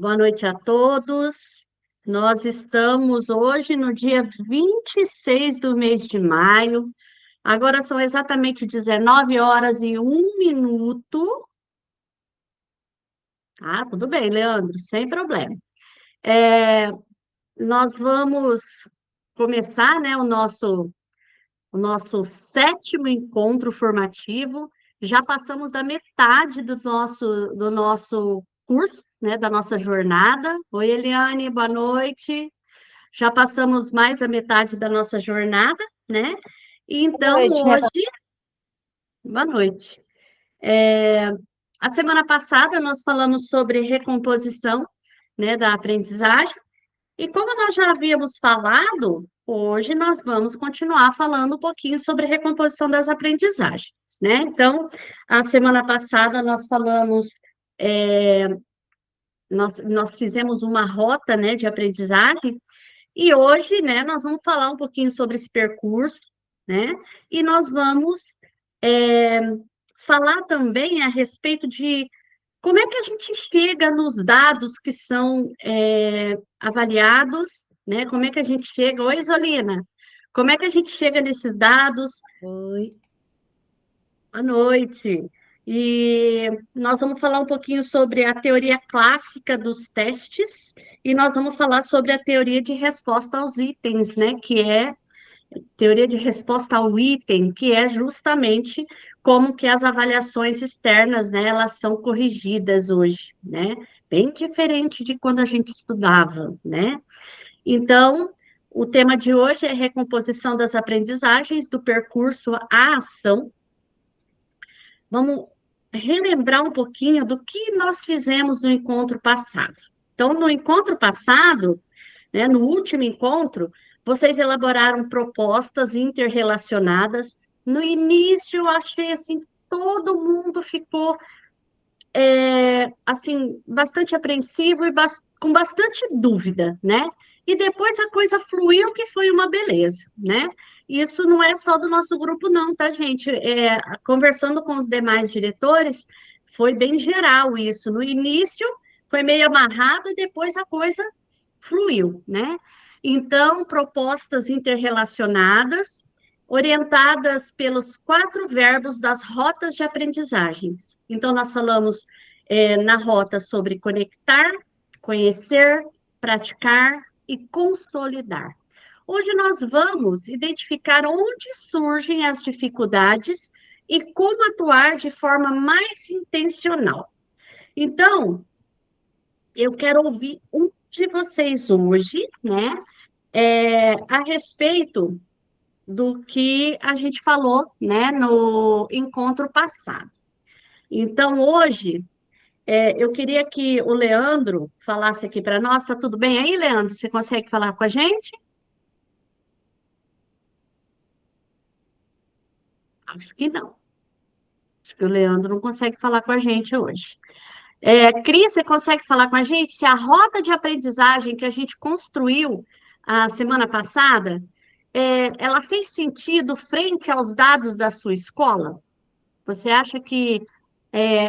Boa noite a todos. Nós estamos hoje no dia 26 do mês de maio. Agora são exatamente 19 horas e 1 minuto. Ah, tudo bem, Leandro, sem problema. É, nós vamos começar, né, o nosso sétimo encontro formativo. Já passamos da metade do nosso curso, né, da nossa jornada. Oi, Eliane, boa noite. Já passamos mais da metade da nossa jornada, né? E Boa então, noite, hoje, Renata. boa noite. A semana passada nós falamos sobre recomposição, né, da aprendizagem. E como nós já havíamos falado, hoje nós vamos continuar falando um pouquinho sobre recomposição das aprendizagens, né? Então, a semana passada nós falamos, é, nós fizemos uma rota, né, de aprendizagem, e hoje, né, nós vamos falar um pouquinho sobre esse percurso, né? E nós vamos, é, falar também a respeito de como é que a gente chega nos dados que são avaliados, né? Como é que a gente chega? Oi, Isolina. Como é que a gente chega nesses dados? Oi. Boa noite. E nós vamos falar um pouquinho sobre a teoria clássica dos testes e nós vamos falar sobre a teoria de resposta aos itens, né? Que é teoria de resposta ao item, que é justamente como que as avaliações externas, né, elas são corrigidas hoje, né? Bem diferente de quando a gente estudava, né? Então, o tema de hoje é recomposição das aprendizagens do percurso à ação. Vamos relembrar um pouquinho do que nós fizemos no encontro passado. Então, no encontro passado, né, no último encontro, vocês elaboraram propostas interrelacionadas. No início, eu achei assim, que todo mundo ficou assim, bastante apreensivo e com bastante dúvida, né? E depois a coisa fluiu, que foi uma beleza, né? Isso não é só do nosso grupo, não, tá, gente? Conversando com os demais diretores, foi bem geral isso. No início, foi meio amarrado e depois a coisa fluiu, né? Então, propostas interrelacionadas, orientadas pelos 4 verbos das rotas de aprendizagens. Então, nós falamos na rota sobre conectar, conhecer, praticar e consolidar. Hoje nós vamos identificar onde surgem as dificuldades e como atuar de forma mais intencional. Então, eu quero ouvir um de vocês hoje, né, a respeito do que a gente falou, né, no encontro passado. Então, hoje, eu queria que o Leandro falasse aqui para nós. Tá tudo bem aí, Leandro? Você consegue falar com a gente? Acho que não. Acho que o Leandro não consegue falar com a gente hoje. Cris, você consegue falar com a gente se a rota de aprendizagem que a gente construiu a semana passada, ela fez sentido frente aos dados da sua escola? Você acha que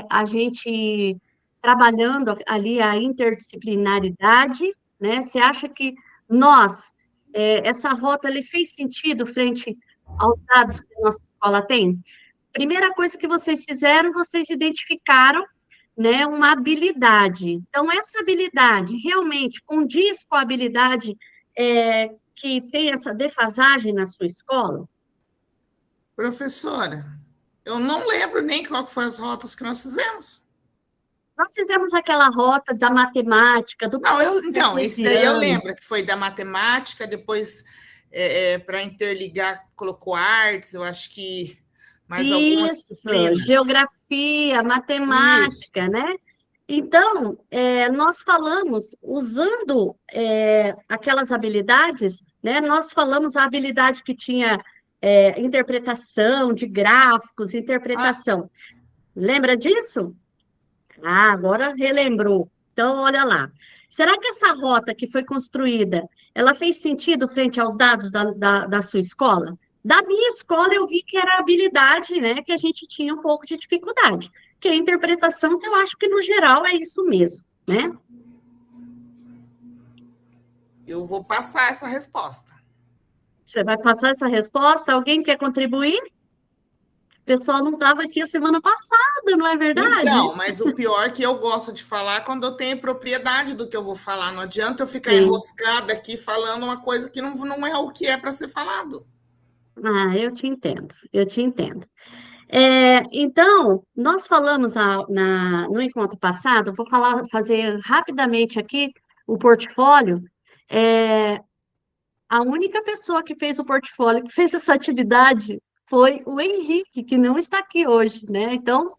a gente trabalhando ali a interdisciplinaridade, né? Você acha que nós, essa rota, ele fez sentido frente aos dados que a nossa escola tem? Primeira coisa que vocês fizeram, vocês identificaram, né, uma habilidade. Então, essa habilidade realmente condiz com a habilidade que tem essa defasagem na sua escola? Professora, eu não lembro nem qual foram as rotas que nós fizemos. Nós fizemos aquela rota da matemática, do Não, então, esse daí eu cartesiano. lembro, que foi da matemática, depois, para interligar, colocou artes, eu acho que mais algumas Isso, disciplinas. geografia, Isso. matemática, né? Então, nós falamos, usando aquelas habilidades, né? Nós falamos a habilidade que tinha interpretação de gráficos, Ah, interpretação. Lembra disso? Ah, agora relembrou. Então, olha lá. Será que essa rota que foi construída, ela fez sentido frente aos dados da sua escola? Da minha escola, eu vi que era a habilidade, né, que a gente tinha um pouco de dificuldade, que é a interpretação, que eu acho que, no geral, é isso mesmo, né? Eu vou passar essa resposta. Você vai passar essa resposta? Alguém quer contribuir? O pessoal não estava aqui a semana passada, não é verdade? Então, mas o pior é que eu gosto de falar quando eu tenho propriedade do que eu vou falar. Não adianta eu ficar Sim. enroscada aqui falando uma coisa que não é o que é para ser falado. Ah, eu te entendo, eu te entendo. Então, nós falamos no encontro passado, vou fazer rapidamente aqui o portfólio. É, a única pessoa que fez o portfólio, que fez essa atividade, foi o Henrique, que não está aqui hoje, né? Então,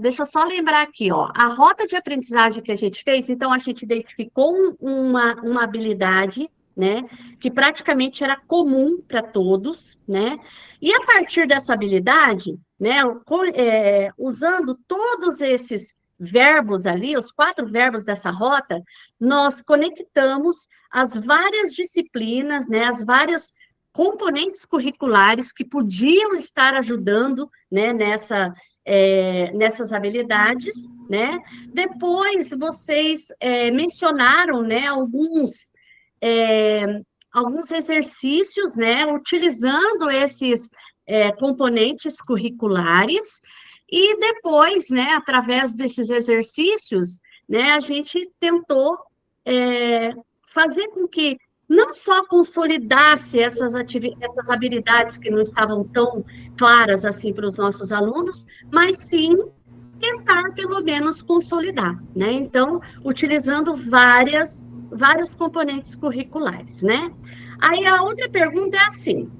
deixa eu só lembrar aqui, ó, a rota de aprendizagem que a gente fez, então a gente identificou uma habilidade, né, que praticamente era comum para todos, né, e a partir dessa habilidade, né, usando todos esses verbos ali, os 4 verbos dessa rota, nós conectamos as várias disciplinas, né, as várias componentes curriculares que podiam estar ajudando, né, nessas habilidades, né? Depois vocês mencionaram, né, alguns exercícios, né, utilizando esses componentes curriculares, e depois, né, através desses exercícios, né, a gente tentou fazer com que não só consolidasse essas habilidades que não estavam tão claras assim para os nossos alunos, mas sim tentar pelo menos consolidar, né? Então, utilizando vários componentes curriculares, né? Aí a outra pergunta é assim: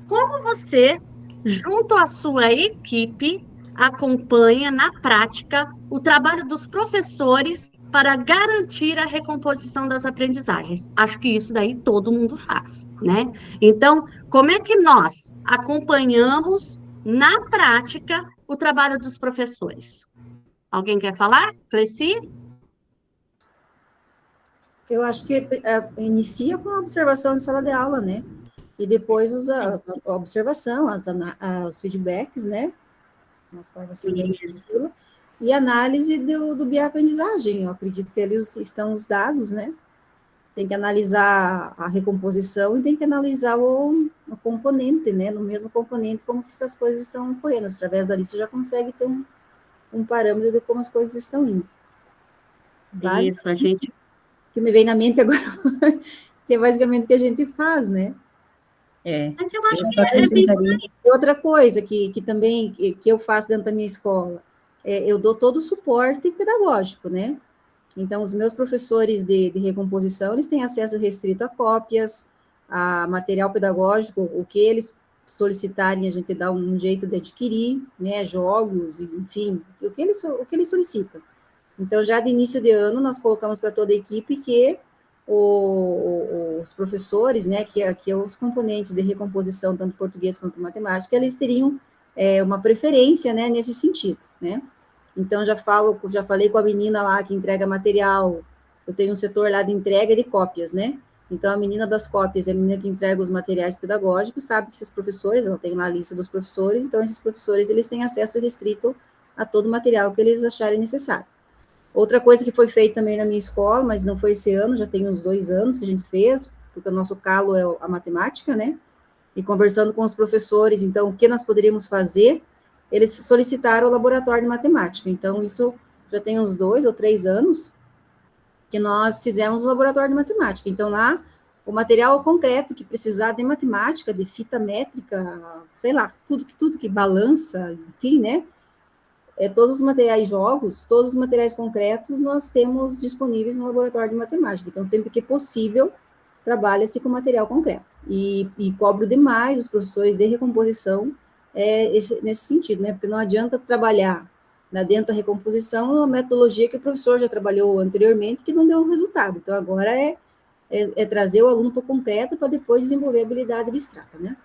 como você, junto à sua equipe, acompanha na prática o trabalho dos professores para garantir a recomposição das aprendizagens? Acho que isso daí todo mundo faz, né? Então, como é que nós acompanhamos na prática o trabalho dos professores? Alguém quer falar? Cleci? Eu acho que inicia com a observação de sala de aula, né? E depois a observação, os feedbacks, né? Uma forma assim bem tranquila. E análise do bioaprendizagem. Eu acredito que ali estão os dados, né? Tem que analisar a recomposição e tem que analisar o componente, né? No mesmo componente, como que essas coisas estão ocorrendo. Através dali você já consegue ter um parâmetro de como as coisas estão indo. Isso, a gente... Que me vem na mente agora, que é basicamente o que a gente faz, né? Mas eu acho Eu só que é bem... acrescentaria. Outra coisa que também que eu faço dentro da minha escola, eu dou todo o suporte pedagógico, né? Então, os meus professores de recomposição, eles têm acesso restrito a cópias, a material pedagógico, o que eles solicitarem, a gente dá um jeito de adquirir, né? Jogos, enfim, o que eles solicitam. Então, já de início de ano, nós colocamos para toda a equipe que os professores, né, que os componentes de recomposição, tanto português quanto matemática, eles teriam uma preferência, né, nesse sentido, né. Então, já falei com a menina lá que entrega material, eu tenho um setor lá de entrega de cópias, né. Então, a menina das cópias é a menina que entrega os materiais pedagógicos, sabe que esses professores, ela tem lá a lista dos professores, então, esses professores, eles têm acesso restrito a todo o material que eles acharem necessário. Outra coisa que foi feita também na minha escola, mas não foi esse ano, já tem uns 2 anos que a gente fez, porque o nosso calo é a matemática, né? E conversando com os professores, então, o que nós poderíamos fazer? Eles solicitaram o laboratório de matemática. Então, isso já tem uns 2 ou 3 anos que nós fizemos o laboratório de matemática. Então, lá, o material concreto que precisar de matemática, de fita métrica, sei lá, tudo que balança, enfim, né? Todos os materiais jogos, todos os materiais concretos, nós temos disponíveis no laboratório de matemática. Então, sempre que possível, trabalha-se com material concreto. E cobro demais os professores de recomposição nesse sentido, né? Porque não adianta trabalhar dentro da recomposição uma metodologia que o professor já trabalhou anteriormente que não deu um resultado. Então, agora é trazer o aluno para o concreto para depois desenvolver a habilidade abstrata, né?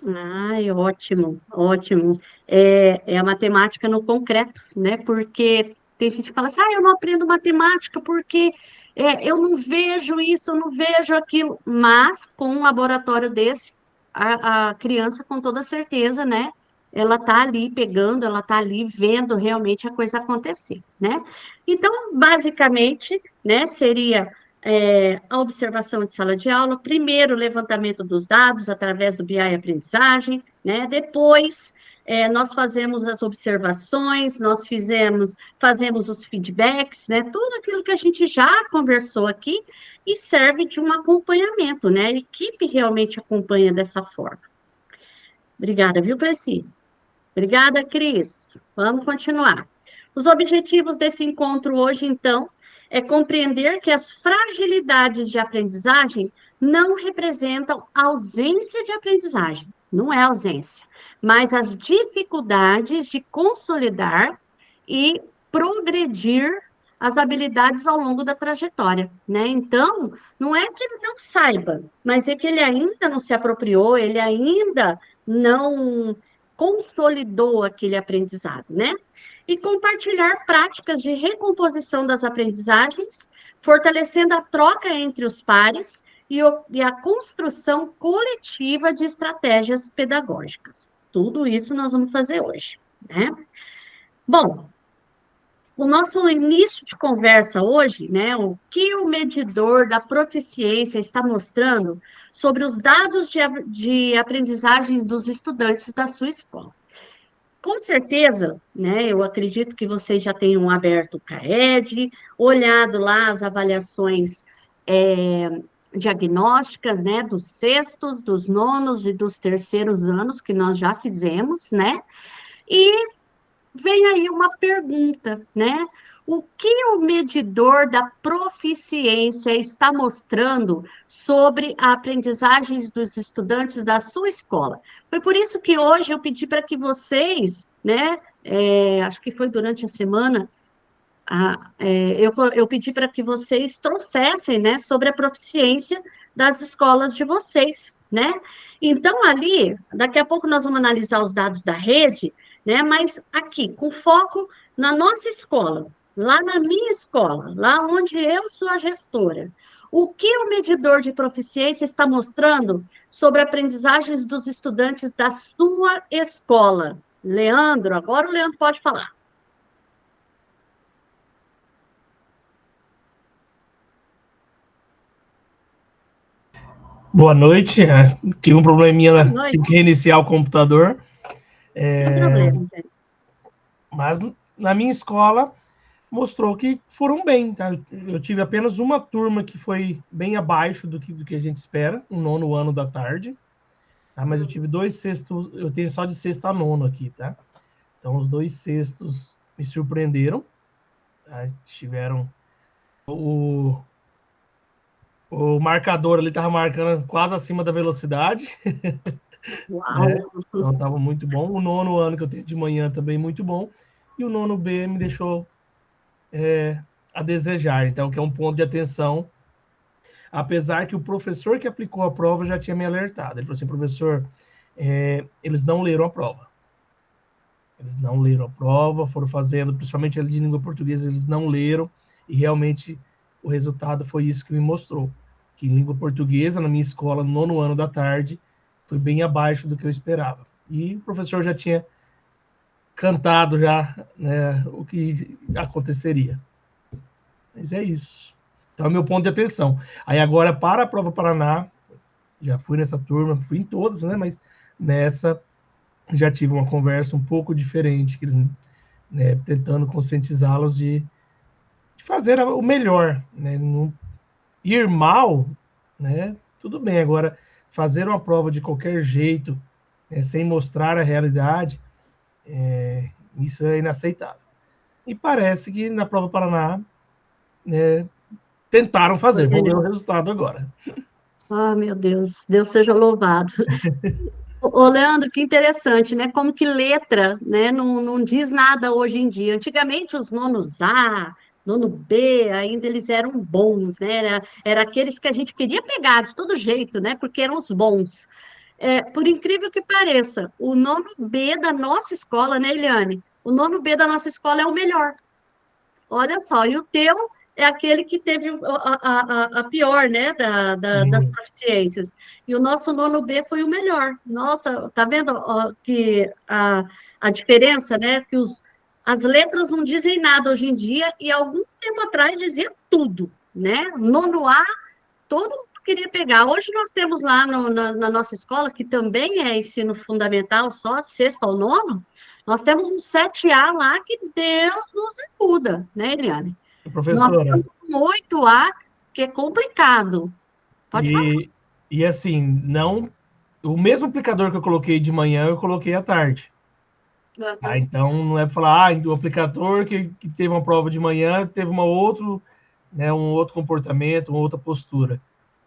Ai, ótimo, ótimo. É a matemática no concreto, né? Porque tem gente que fala assim, eu não aprendo matemática porque eu não vejo isso, eu não vejo aquilo. Mas, com um laboratório desse, a criança, com toda certeza, né? Ela tá ali pegando, ela tá ali vendo realmente a coisa acontecer, né? Então, basicamente, né, seria a observação de sala de aula, primeiro o levantamento dos dados através do BI aprendizagem, né? Depois nós fazemos as observações, fazemos os feedbacks, né? Tudo aquilo que a gente já conversou aqui e serve de um acompanhamento, né? A equipe realmente acompanha dessa forma. Obrigada, viu, Cleci? Obrigada, Cris. Vamos continuar. Os objetivos desse encontro hoje, então, é compreender que as fragilidades de aprendizagem não representam ausência de aprendizagem, não é ausência, mas as dificuldades de consolidar e progredir as habilidades ao longo da trajetória, né? Então, não é que ele não saiba, mas é que ele ainda não se apropriou, ele ainda não consolidou aquele aprendizado, né? E compartilhar práticas de recomposição das aprendizagens, fortalecendo a troca entre os pares e a construção coletiva de estratégias pedagógicas. Tudo isso nós vamos fazer hoje, né? Bom, o nosso início de conversa hoje, né, o que o medidor da proficiência está mostrando sobre os dados de aprendizagem dos estudantes da sua escola. Com certeza, né, eu acredito que vocês já tenham aberto o CAED, olhado lá as avaliações diagnósticas, né, dos sextos, dos nonos e dos terceiros anos, que nós já fizemos, né, e vem aí uma pergunta, né? O que o medidor da proficiência está mostrando sobre a aprendizagem dos estudantes da sua escola? Foi por isso que hoje eu pedi para que vocês, né? Acho que foi durante a semana, eu pedi para que vocês trouxessem, né, sobre a proficiência das escolas de vocês, né? Então, ali, daqui a pouco nós vamos analisar os dados da rede, né? Mas aqui, com foco na nossa escola, lá na minha escola, lá onde eu sou a gestora. O que o medidor de proficiência está mostrando sobre aprendizagens dos estudantes da sua escola? Leandro, agora o Leandro pode falar. Boa noite. Tive um probleminha, tive que reiniciar o computador. Sem problema, gente. Mas na minha escola mostrou que foram bem, tá? Eu tive apenas uma turma que foi bem abaixo do que a gente espera, o nono ano da tarde, tá? Mas eu tive 2 sextos, eu tenho só de sexta a nono aqui, tá? Então os 2 sextos me surpreenderam, tá? Tiveram o marcador ali estava marcando quase acima da velocidade. Uau! Né? Então estava muito bom. O nono ano que eu tenho de manhã também muito bom. E o nono B me deixou a desejar. Então, que é um ponto de atenção. Apesar que o professor que aplicou a prova já tinha me alertado. Ele falou assim, professor, eles não leram a prova. Eles não leram a prova, foram fazendo, principalmente de língua portuguesa, eles não leram. E realmente o resultado foi isso que me mostrou. Que em língua portuguesa, na minha escola, no nono ano da tarde, foi bem abaixo do que eu esperava. E o professor já tinha cantado já, né, o que aconteceria. Mas é isso. Então é meu ponto de atenção. Aí agora, para a Prova Paraná, já fui nessa turma, fui em todas, né, mas nessa já tive uma conversa um pouco diferente, né, tentando conscientizá-los de fazer o melhor, né? Não ir mal, né? Tudo bem. Agora, fazer uma prova de qualquer jeito, né, sem mostrar a realidade, isso é inaceitável. E parece que na Prova Paraná, né, tentaram fazer. Vamos ver o resultado agora. Ah, meu Deus. Deus seja louvado. Ô, Leandro, que interessante, né? Como que letra, né, não diz nada hoje em dia. Antigamente, os nonos A, nono B, ainda eles eram bons, né? Era aqueles que a gente queria pegar de todo jeito, né? Porque eram os bons. Por incrível que pareça, o nono B da nossa escola, né, Eliane? O nono B da nossa escola é o melhor. Olha só, e o teu é aquele que teve a pior, né, das proficiências. E o nosso nono B foi o melhor. Nossa, tá vendo que a diferença, né, as letras não dizem nada hoje em dia, e algum tempo atrás dizia tudo, né? Nono A, todo mundo queria pegar. Hoje nós temos lá na nossa escola, que também é ensino fundamental, só sexto ao nono, nós temos um 7A lá que Deus nos ajuda, né, Eliane? Nós Professora, temos um 8A, que é complicado. Pode falar. e assim, não, o mesmo aplicador que eu coloquei de manhã, eu coloquei à tarde. Ah, então não é para falar, o aplicador que teve uma prova de manhã teve né, um outro comportamento, uma outra postura.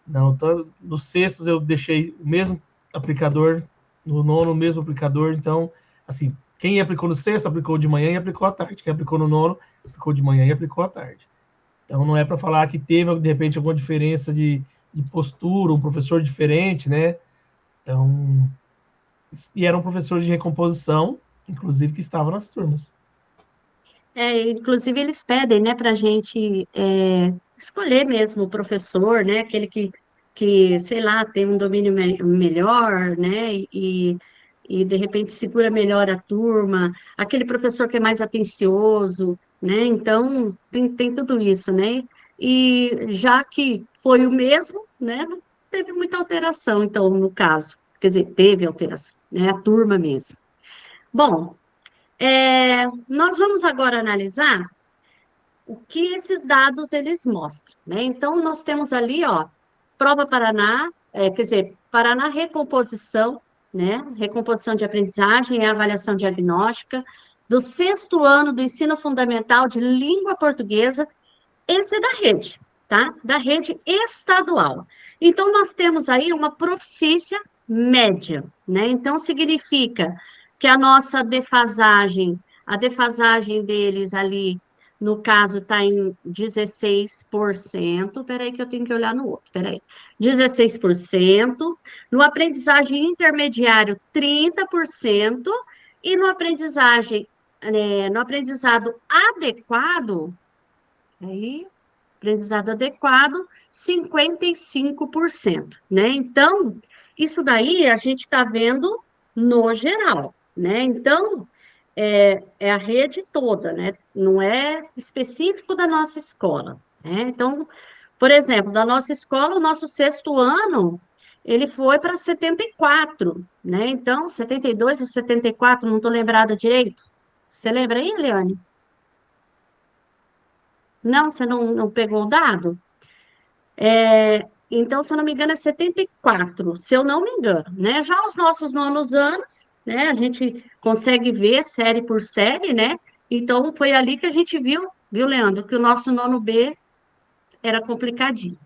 Não, então, nos sextos eu deixei o mesmo aplicador, no nono o mesmo aplicador, então, assim, quem aplicou no sexto, aplicou de manhã e aplicou à tarde. Quem aplicou no nono, aplicou de manhã e aplicou à tarde. Então, não é para falar que teve, de repente, alguma diferença de postura, um professor diferente, né? Então, e era um professor de recomposição, inclusive, que estava nas turmas. Inclusive, eles pedem, né, para a gente escolher mesmo o professor, né, aquele que, sei lá, tem um domínio melhor, né, e de repente segura melhor a turma, aquele professor que é mais atencioso, né, então tem tudo isso, né, e já que foi o mesmo, né, não teve muita alteração, então, no caso, quer dizer, teve alteração, né, a turma mesmo. Bom, nós vamos agora analisar o que esses dados eles mostram, né? Então, nós temos ali, ó, prova Paraná, quer dizer, Paraná Recomposição, né? Recomposição de aprendizagem e avaliação diagnóstica do sexto ano do ensino fundamental de língua portuguesa, esse é da rede, tá? Da rede estadual. Então, nós temos aí uma proficiência média, né? Então, significa que a defasagem deles ali, no caso, está em 16%. Peraí, que eu tenho que olhar no outro, peraí. 16%. No aprendizagem intermediário, 30%. E no aprendizado adequado, aí, aprendizado adequado, 55%, né? Então, isso daí a gente está vendo no geral, né? Então, é a rede toda, né? Não é específico da nossa escola, né? Então, por exemplo, da nossa escola, o nosso sexto ano, ele foi para 74, né? Então, 72 e 74, não estou lembrada direito. Você lembra aí, Eliane? Não, você não pegou o dado? Então, se eu não me engano, é 74, se eu não me engano, né? Já os nossos nonos anos, né? A gente consegue ver série por série, né? Então, foi ali que a gente viu, Leandro, que o nosso nono B era complicadinho.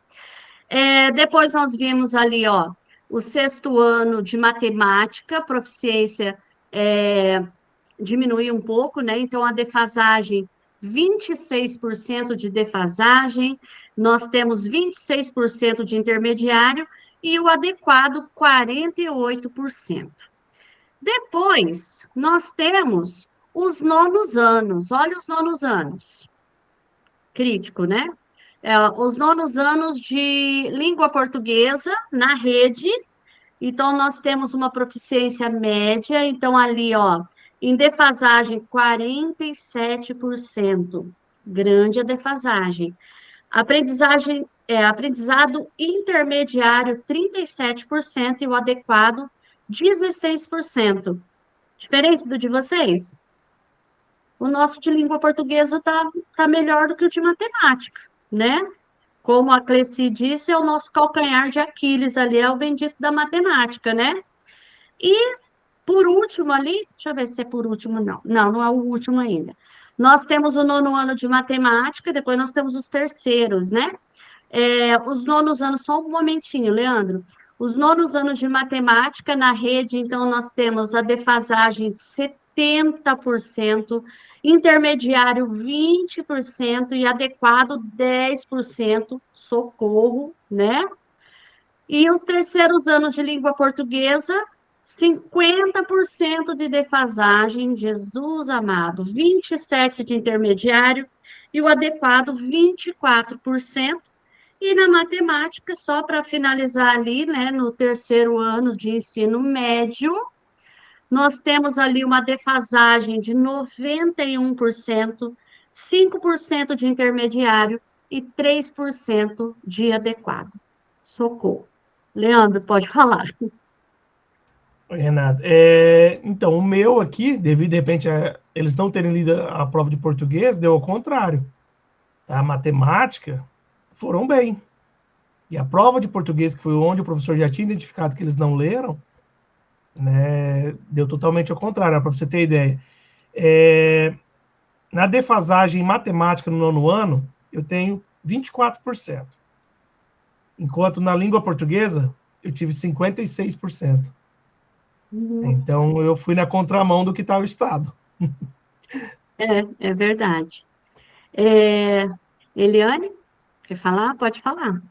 Depois nós vimos ali, ó, o sexto ano de matemática, proficiência diminuiu um pouco, né? Então, a defasagem, 26% de defasagem, nós temos 26% de intermediário e o adequado, 48%. Depois, nós temos os nonos anos. Olha os nonos anos. Crítico, né? Os nonos anos de língua portuguesa na rede. Então, nós temos uma proficiência média. Então, ali, ó, em defasagem, 47%. Grande a defasagem. Aprendizado intermediário, 37%, e o adequado, 16%. Diferente do de vocês? O nosso de língua portuguesa tá melhor do que o de matemática, né? Como a Cleci disse, é o nosso calcanhar de Aquiles ali, é o bendito da matemática, né? E, por último ali, deixa eu ver se é por último, não. Não é o último ainda. Nós temos o nono ano de matemática, depois nós temos os terceiros, né? Os nonos anos, só um momentinho, Leandro. Os nonos anos de matemática na rede, então, nós temos a defasagem de 70%, intermediário 20% e adequado 10%, socorro, né? E os terceiros anos de língua portuguesa, 50% de defasagem, Jesus amado, 27% de intermediário e o adequado 24%. E na matemática, só para finalizar ali, né, no terceiro ano de ensino médio, nós temos ali uma defasagem de 91%, 5% de intermediário e 3% de adequado. Socorro. Leandro, pode falar. Oi, Renato. Então, o meu aqui, devido de repente a eles não terem lido a prova de português, deu ao contrário. Tá? A matemática foram bem. E a prova de português, que foi onde o professor já tinha identificado que eles não leram, né, deu totalmente ao contrário, para você ter ideia. Na defasagem em matemática no nono ano, eu tenho 24%. Enquanto na língua portuguesa, eu tive 56%. Então, eu fui na contramão do que está o Estado. É verdade. É, Eliane, quer falar? Pode falar.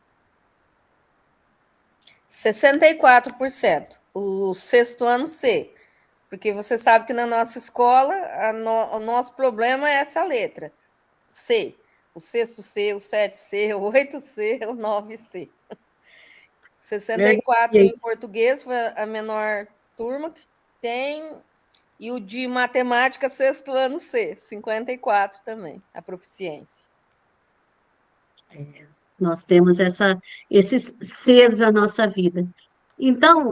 64%, o sexto ano C. Porque você sabe que na nossa escola o nosso problema é essa letra, C. O sexto C, o 7C, o 8C, o 9C. 64 em português foi a menor turma que tem, e o de matemática, sexto ano C, 54 também, a proficiência. Nós temos esses seres na nossa vida. Então,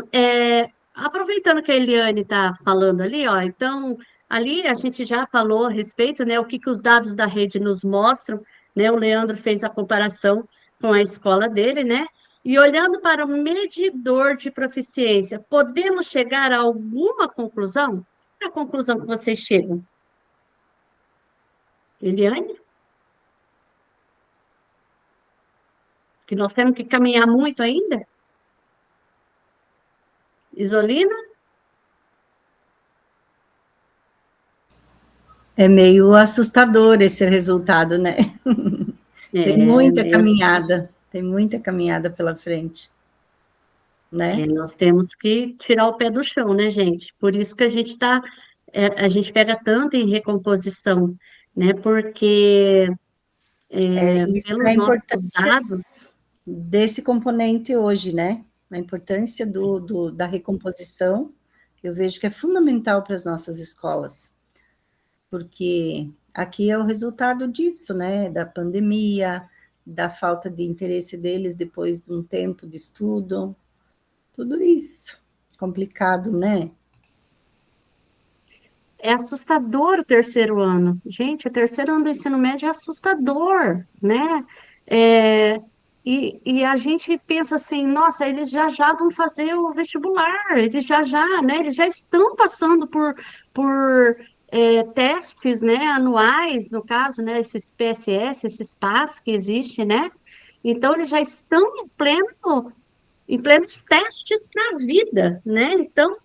aproveitando que a Eliane está falando ali, ó, então, ali a gente já falou a respeito, né, o que os dados da rede nos mostram, né, o Leandro fez a comparação com a escola dele, né, e olhando para o medidor de proficiência, podemos chegar a alguma conclusão? Qual é a conclusão que vocês chegam? Eliane? Que nós temos que caminhar muito ainda? Isolina? É meio assustador esse resultado, né? Tem muita caminhada pela frente, né? Nós temos que tirar o pé do chão, né, gente? Por isso que a gente pega tanto em recomposição, né? Porque Isso é a pelos nossos importância dados, desse componente hoje, né? A importância da recomposição, eu vejo que é fundamental para as nossas escolas, porque aqui é o resultado disso, né? Da pandemia, da falta de interesse deles depois de um tempo de estudo, tudo isso. Complicado, né? é assustador o terceiro ano. Gente, o terceiro ano do ensino médio é assustador, né? É, e a gente pensa assim, nossa, eles já vão fazer o vestibular, eles né? Eles já estão passando por testes, né, anuais, no caso, né? Esses PSS, esses PAS que existem, né? Então, eles já estão em plenos testes para a vida, né? Então,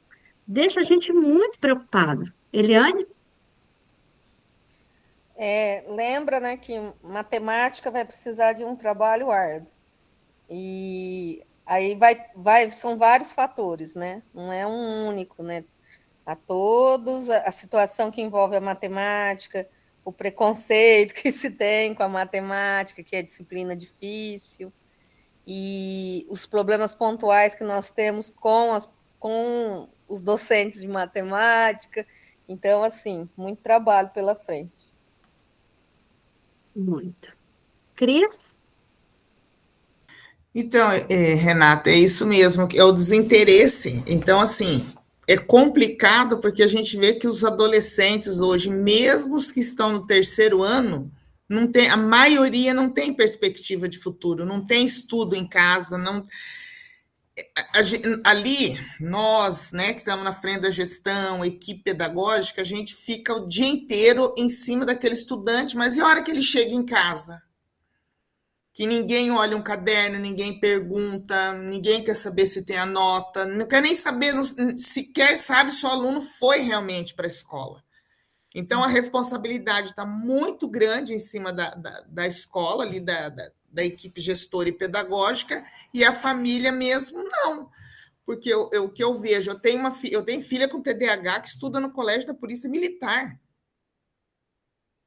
deixa a gente muito preocupado. Eliane? Lembra, né, que matemática vai precisar de um trabalho árduo. E aí são vários fatores, né? Não é um único, né? A situação que envolve a matemática, o preconceito que se tem com a matemática, que é disciplina difícil, e os problemas pontuais que nós temos com os docentes de matemática. Então, assim, muito trabalho pela frente. Muito. Cris? Então, Renata, é isso mesmo, é o desinteresse. Então, assim, é complicado porque a gente vê que os adolescentes hoje, mesmo os que estão no terceiro ano, não tem, a maioria não tem perspectiva de futuro, não tem estudo em casa, não. Ali, nós, né, que estamos na frente da gestão, equipe pedagógica, a gente fica o dia inteiro em cima daquele estudante, mas e a hora que ele chega em casa? Que ninguém olha um caderno, ninguém pergunta, ninguém quer saber se tem a nota, não quer nem saber, sequer sabe se o aluno foi realmente para a escola. Então, a responsabilidade está muito grande em cima da escola, ali da equipe gestora e pedagógica, e a família mesmo não. Porque o que eu vejo, eu tenho filha com TDAH que estuda no colégio da Polícia Militar.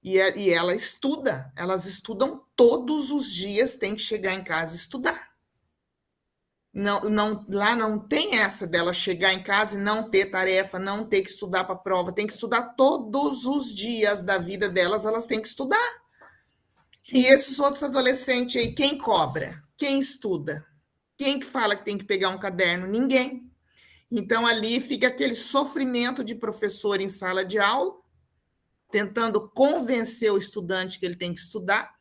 E ela estuda, elas estudam todos os dias, tem que chegar em casa e estudar. Lá não tem essa dela chegar em casa e não ter tarefa, não ter que estudar para a prova, tem que estudar todos os dias da vida delas, elas têm que estudar. E esses outros adolescentes aí, quem cobra? Quem estuda? Quem que fala que tem que pegar um caderno? Ninguém. Então, ali fica aquele sofrimento de professor em sala de aula, tentando convencer o estudante que ele tem que estudar,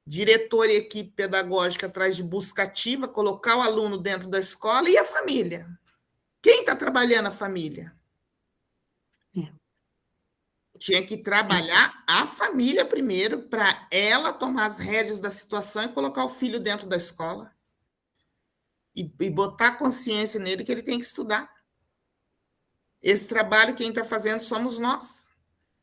diretor e equipe pedagógica atrás de busca ativa, colocar o aluno dentro da escola, e a família? Quem está trabalhando a família? Tinha que trabalhar a família primeiro, para ela tomar as rédeas da situação e colocar o filho dentro da escola. E botar consciência nele que ele tem que estudar. Esse trabalho quem está fazendo somos nós.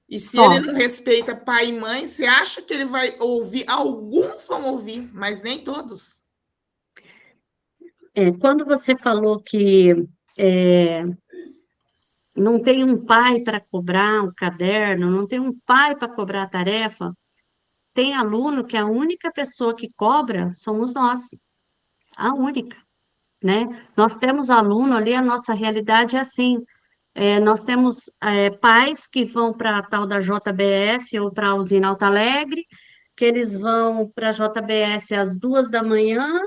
E se ele não respeita pai e mãe, você acha que ele vai ouvir? Alguns vão ouvir, mas nem todos. Quando você falou que não tem um pai para cobrar o caderno, não tem um pai para cobrar a tarefa, tem aluno que a única pessoa que cobra somos nós, a única, né? Nós temos aluno ali, a nossa realidade é assim, nós temos pais que vão para a tal da JBS ou para a usina Alto Alegre, que eles vão para a JBS às 2 da manhã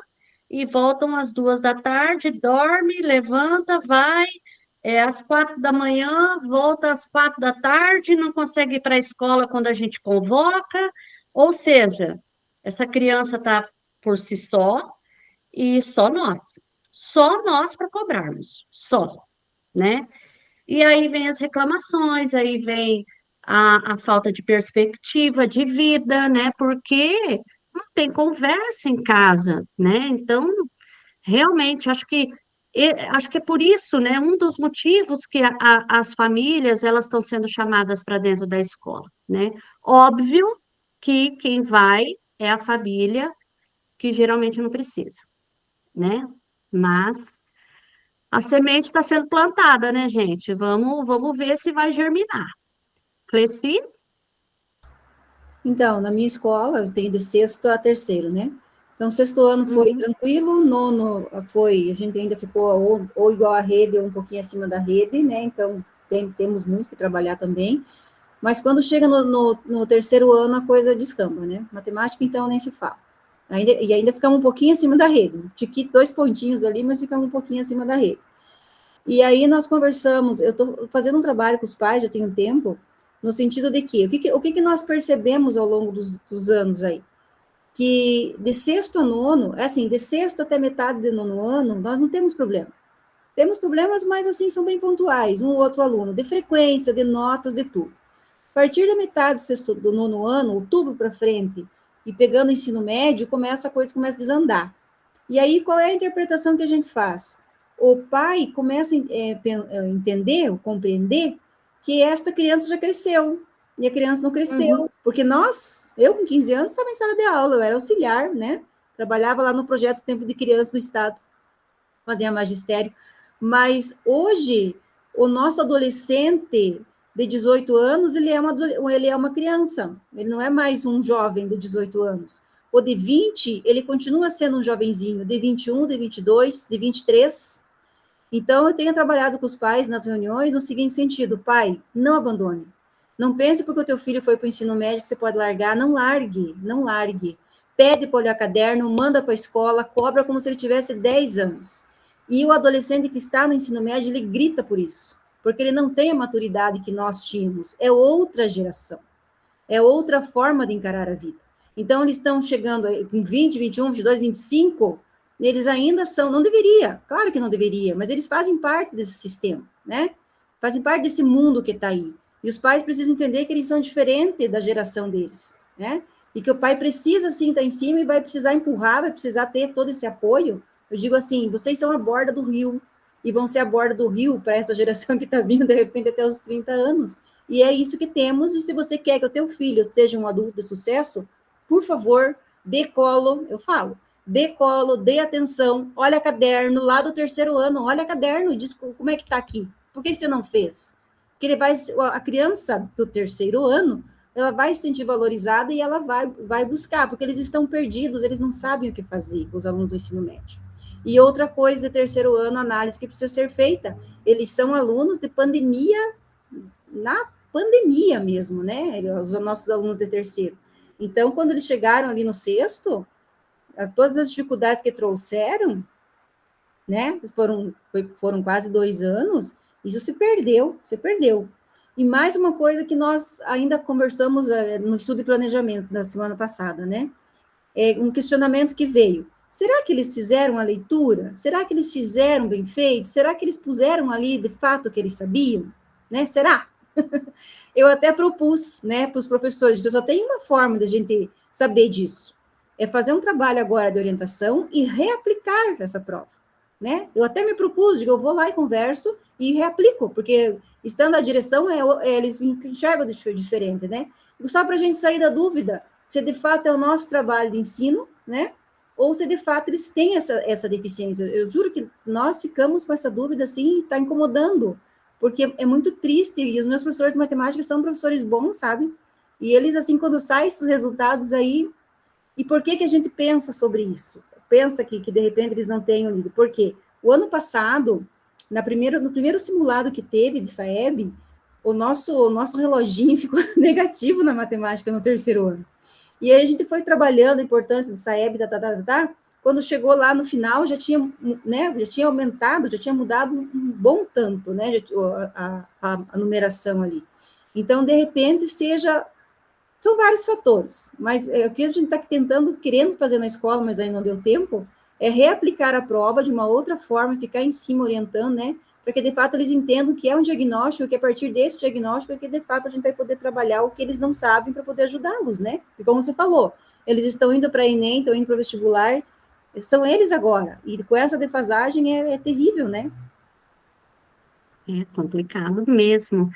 e voltam às 2 da tarde, dorme, levanta, vai, às 4 da manhã, volta às 4 da tarde, não consegue ir para a escola quando a gente convoca, ou seja, essa criança está por si só e só nós para cobrarmos, só, né? E aí vem as reclamações, aí vem a falta de perspectiva de vida, né? Porque não tem conversa em casa, né? Então, realmente, acho que é por isso, né? Um dos motivos que as famílias elas estão sendo chamadas para dentro da escola, né? Óbvio que quem vai é a família que geralmente não precisa, né? Mas a semente está sendo plantada, né, gente? Vamos ver se vai germinar. Cleci? Então, na minha escola, eu tenho de sexto a terceiro, né? Então, sexto ano foi tranquilo, nono foi, a gente ainda ficou ou igual à rede, ou um pouquinho acima da rede, né? Então, temos muito que trabalhar também. Mas quando chega no terceiro ano, a coisa descamba, né? Matemática, então, nem se fala. Ainda ficamos um pouquinho acima da rede. Tiquei 2 pontinhos ali, mas ficamos um pouquinho acima da rede. E aí nós conversamos, eu estou fazendo um trabalho com os pais, já tem um tempo, no sentido de que, o que nós percebemos ao longo dos anos aí? Que de sexto a nono, assim, de sexto até metade do nono ano, nós não temos problema. Temos problemas, mas assim, são bem pontuais, um ou outro aluno, de frequência, de notas, de tudo. A partir da metade do nono ano, outubro para frente, e pegando o ensino médio, a coisa começa a desandar. E aí, qual é a interpretação que a gente faz? O pai começa a entender, compreender, que esta criança já cresceu, e a criança não cresceu, porque eu com 15 anos estava em sala de aula, eu era auxiliar, né? Trabalhava lá no projeto Tempo de Criança do Estado, fazia magistério, mas hoje, o nosso adolescente de 18 anos, ele é uma criança, ele não é mais um jovem de 18 anos. O de 20, ele continua sendo um jovenzinho, de 21, de 22, de 23. Então, eu tenho trabalhado com os pais nas reuniões no seguinte sentido: pai, não abandone. Não pense porque o teu filho foi para o ensino médio que você pode largar, não largue, não largue. Pede para olhar caderno, manda para a escola, cobra como se ele tivesse 10 anos. E o adolescente que está no ensino médio, ele grita por isso, porque ele não tem a maturidade que nós tínhamos. É outra geração, é outra forma de encarar a vida. Então, eles estão chegando com 20, 21, 22, 25, eles ainda são, não deveria, claro que não deveria, mas eles fazem parte desse sistema, né? Fazem parte desse mundo que está aí. E os pais precisam entender que eles são diferentes da geração deles, né? E que o pai precisa, sim, estar em cima e vai precisar empurrar, vai precisar ter todo esse apoio. Eu digo assim, vocês são a borda do rio, e vão ser a borda do rio para essa geração que está vindo, de repente, até os 30 anos. E é isso que temos, e se você quer que o teu filho seja um adulto de sucesso, por favor, dê colo, eu falo, dê colo, dê atenção, olha caderno, lá do terceiro ano, olha caderno, diz como é que está aqui, por que você não fez? Porque a criança do terceiro ano, ela vai se sentir valorizada e ela vai buscar, porque eles estão perdidos, eles não sabem o que fazer, os alunos do ensino médio. E outra coisa de terceiro ano, análise que precisa ser feita, eles são alunos de pandemia, na pandemia mesmo, né, os nossos alunos de terceiro. Então, quando eles chegaram ali no sexto, todas as dificuldades que trouxeram, né, foram quase 2 anos, isso se perdeu. E mais uma coisa que nós ainda conversamos no estudo de planejamento da semana passada, né, é um questionamento que veio. Será que eles fizeram a leitura? Será que eles fizeram bem feito? Será que eles puseram ali, de fato, o que eles sabiam? Né? Será? Eu até propus, né, para os professores, só tem uma forma da gente saber disso, é fazer um trabalho agora de orientação e reaplicar essa prova, né? Eu até me propus, digo, eu vou lá e converso e reaplico, porque estando na direção, eles enxergam diferente, né? Só para a gente sair da dúvida, se de fato é o nosso trabalho de ensino, né? Ou se de fato eles têm essa deficiência. Eu juro que nós ficamos com essa dúvida, assim, e está incomodando, porque é muito triste, e os meus professores de matemática são professores bons, sabe? E eles, assim, quando saem esses resultados aí, e por que a gente pensa sobre isso? Pensa que de repente eles não tenham lido. Por quê? O ano passado, no primeiro simulado que teve de SAEB, o nosso reloginho ficou negativo na matemática no terceiro ano. E aí a gente foi trabalhando a importância de SAEB, quando chegou lá no final, já tinha, né, já tinha aumentado, já tinha mudado um bom tanto, né, a numeração ali. Então, de repente, são vários fatores, mas o que a gente está querendo fazer na escola, mas aí não deu tempo, é reaplicar a prova de uma outra forma, ficar em cima orientando, né, para que de fato eles entendam que é um diagnóstico, que a partir desse diagnóstico é que de fato a gente vai poder trabalhar o que eles não sabem para poder ajudá-los, né, e como você falou, eles estão indo para Enem, estão indo para o vestibular, são eles agora, e com essa defasagem é terrível, né? É complicado mesmo.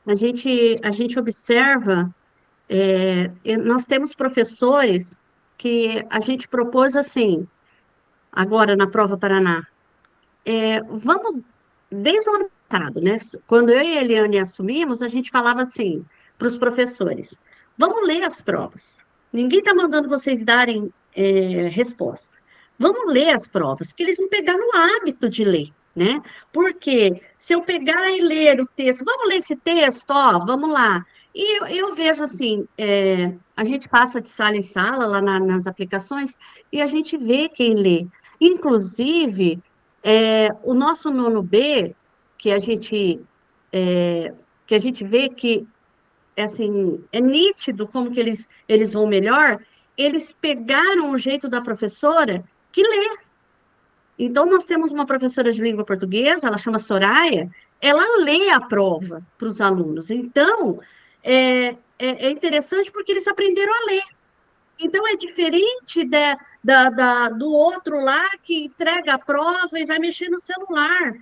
A gente observa, nós temos professores que a gente propôs assim, agora na Prova Paraná, vamos, desde o ano passado, né? Quando eu e a Eliane assumimos, a gente falava assim para os professores: vamos ler as provas. Ninguém está mandando vocês darem resposta. Vamos ler as provas, que eles não pegaram o hábito de ler, né? Porque se eu pegar e ler o texto, vamos ler esse texto, ó, vamos lá. E eu vejo assim, a gente passa de sala em sala lá nas aplicações e a gente vê quem lê. Inclusive, o nosso nono B, que a gente, que a gente vê que assim, é nítido como que eles vão melhor, eles pegaram o jeito da professora que lê. Então, nós temos uma professora de língua portuguesa, ela chama Soraya, ela lê a prova para os alunos. Então, é interessante porque eles aprenderam a ler. Então, é diferente do outro lá que entrega a prova e vai mexer no celular.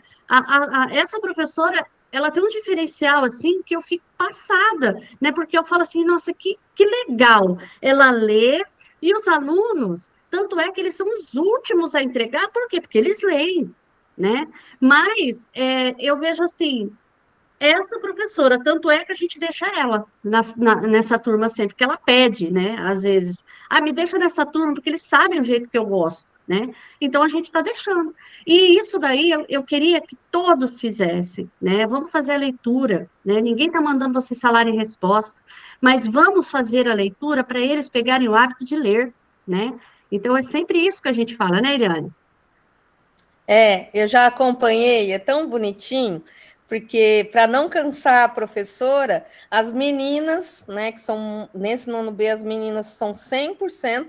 Essa professora, ela tem um diferencial, assim, que eu fico passada, né? Porque eu falo assim, nossa, que legal. Ela lê e os alunos, tanto é que eles são os últimos a entregar, por quê? Porque eles leem, né? Mas eu vejo assim, essa professora, tanto é que a gente deixa ela nessa turma sempre, porque ela pede, né, às vezes, me deixa nessa turma, porque eles sabem o jeito que eu gosto, né, então a gente está deixando, e isso daí eu queria que todos fizessem, né, vamos fazer a leitura, né, ninguém está mandando vocês falarem resposta, mas vamos fazer a leitura para eles pegarem o hábito de ler, né, então é sempre isso que a gente fala, né, Eliane? Eu já acompanhei, é tão bonitinho, porque para não cansar a professora, as meninas, né, que são, nesse nono B, as meninas são 100%,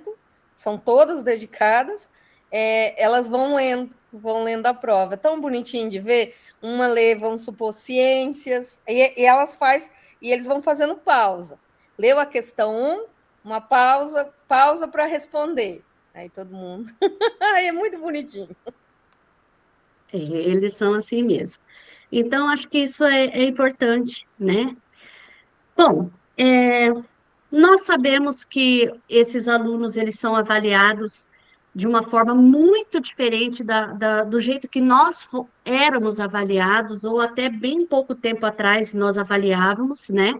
são todas dedicadas, elas vão lendo a prova. É tão bonitinho de ver, uma lê, vamos supor, ciências, e elas e eles vão fazendo pausa. Leu a questão 1, uma pausa para responder. Aí todo mundo. É muito bonitinho. Eles são assim mesmo. Então, acho que isso é importante, né? Bom, nós sabemos que esses alunos, eles são avaliados de uma forma muito diferente do jeito que nós éramos avaliados, ou até bem pouco tempo atrás nós avaliávamos, né?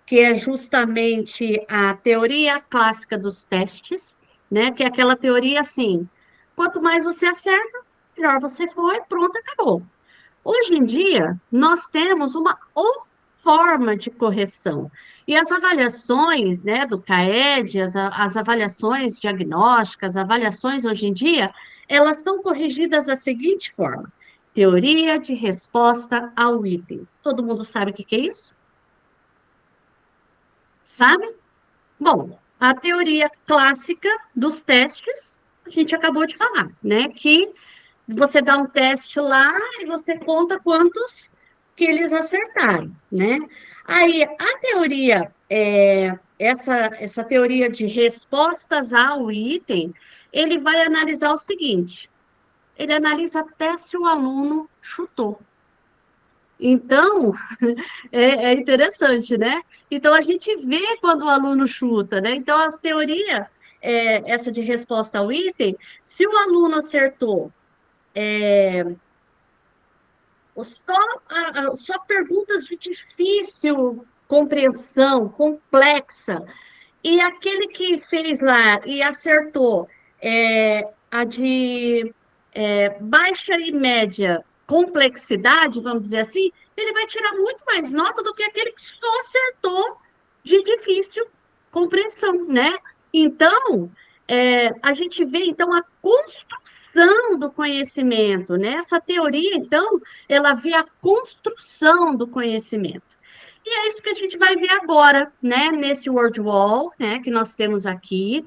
Que é justamente a teoria clássica dos testes, né? Que é aquela teoria assim, quanto mais você acerta, melhor você foi, pronto, acabou. Hoje em dia, nós temos uma outra forma de correção. E as avaliações, né, do CAED, as avaliações diagnósticas, avaliações hoje em dia, elas são corrigidas da seguinte forma: teoria de resposta ao item. Todo mundo sabe o que é isso? Sabe? Bom, a teoria clássica dos testes, a gente acabou de falar, né? Que você dá um teste lá e você conta quantos que eles acertaram, né? Aí, a teoria, essa teoria de respostas ao item, ele vai analisar o seguinte: ele analisa até se o aluno chutou. Então, é interessante, né? Então, a gente vê quando o aluno chuta, né? Então, a teoria, essa de resposta ao item, se o aluno acertou só perguntas de difícil compreensão, complexa, e aquele que fez lá e acertou a de baixa e média complexidade, vamos dizer assim, ele vai tirar muito mais nota do que aquele que só acertou de difícil compreensão, né? Então, a gente vê, então, a construção do conhecimento, né? Essa teoria, então, ela vê a construção do conhecimento. E é isso que a gente vai ver agora, né? Nesse Word Wall, né? Que nós temos aqui.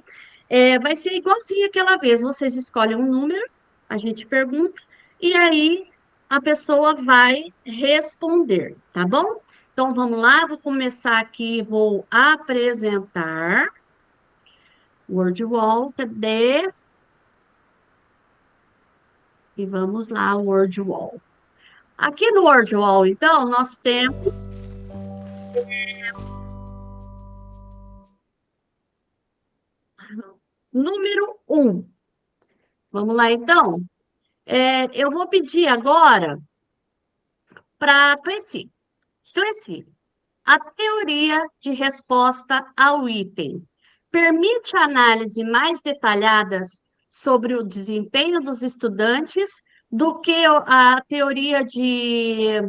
Vai ser igualzinho aquela vez. Vocês escolhem um número, a gente pergunta, e aí a pessoa vai responder, tá bom? Então, vamos lá, vou começar aqui, vou apresentar. Word Wall, cadê? E vamos lá, Word Wall. Aqui no Word Wall, então, nós temos número 1. Vamos lá, então. Eu vou pedir agora para Cleci. Cleci, a teoria de resposta ao item permite análise mais detalhadas sobre o desempenho dos estudantes do que a teoria de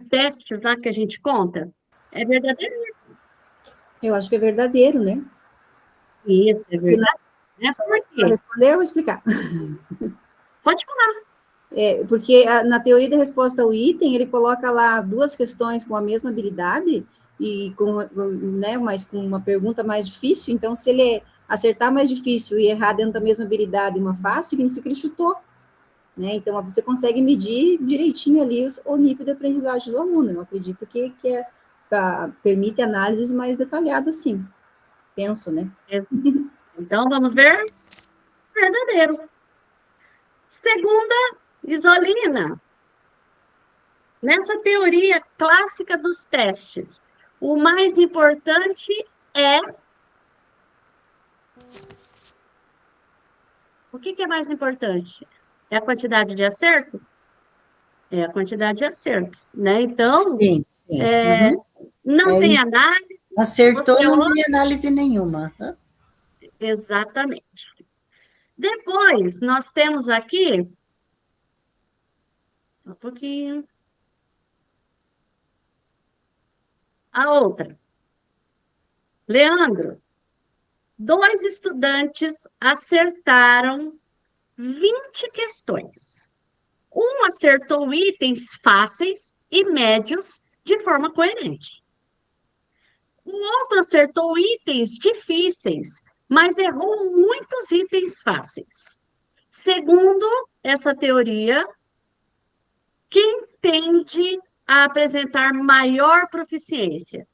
testes lá que a gente conta? É verdadeiro? Eu acho que é verdadeiro, né? Isso, é verdade. Por Para quê? responder, eu vou explicar. Pode falar. Porque na teoria da resposta ao item, ele coloca lá duas questões com a mesma habilidade, e né, mas com uma pergunta mais difícil. Então, se ele acertar mais difícil e errar dentro da mesma habilidade uma fácil, significa que ele chutou. Né? Então, você consegue medir direitinho ali o nível de aprendizagem do aluno. Eu acredito que permite análises mais detalhadas, sim. Penso, né? Então, vamos ver. Verdadeiro. Segunda, Isolina. Nessa teoria clássica dos testes, o mais importante é... O que é mais importante? É a quantidade de acerto? É a quantidade de acerto, né? Então, Sim, sim. não É tem isso. análise. Acertou, você não olha- tem análise nenhuma. Exatamente. Depois, nós temos aqui... Só um pouquinho. A outra. Leandro, 2 estudantes acertaram 20 questões. Um acertou itens fáceis e médios de forma coerente. O outro acertou itens difíceis, mas errou muitos itens fáceis. Segundo essa teoria, quem tende a apresentar maior proficiência?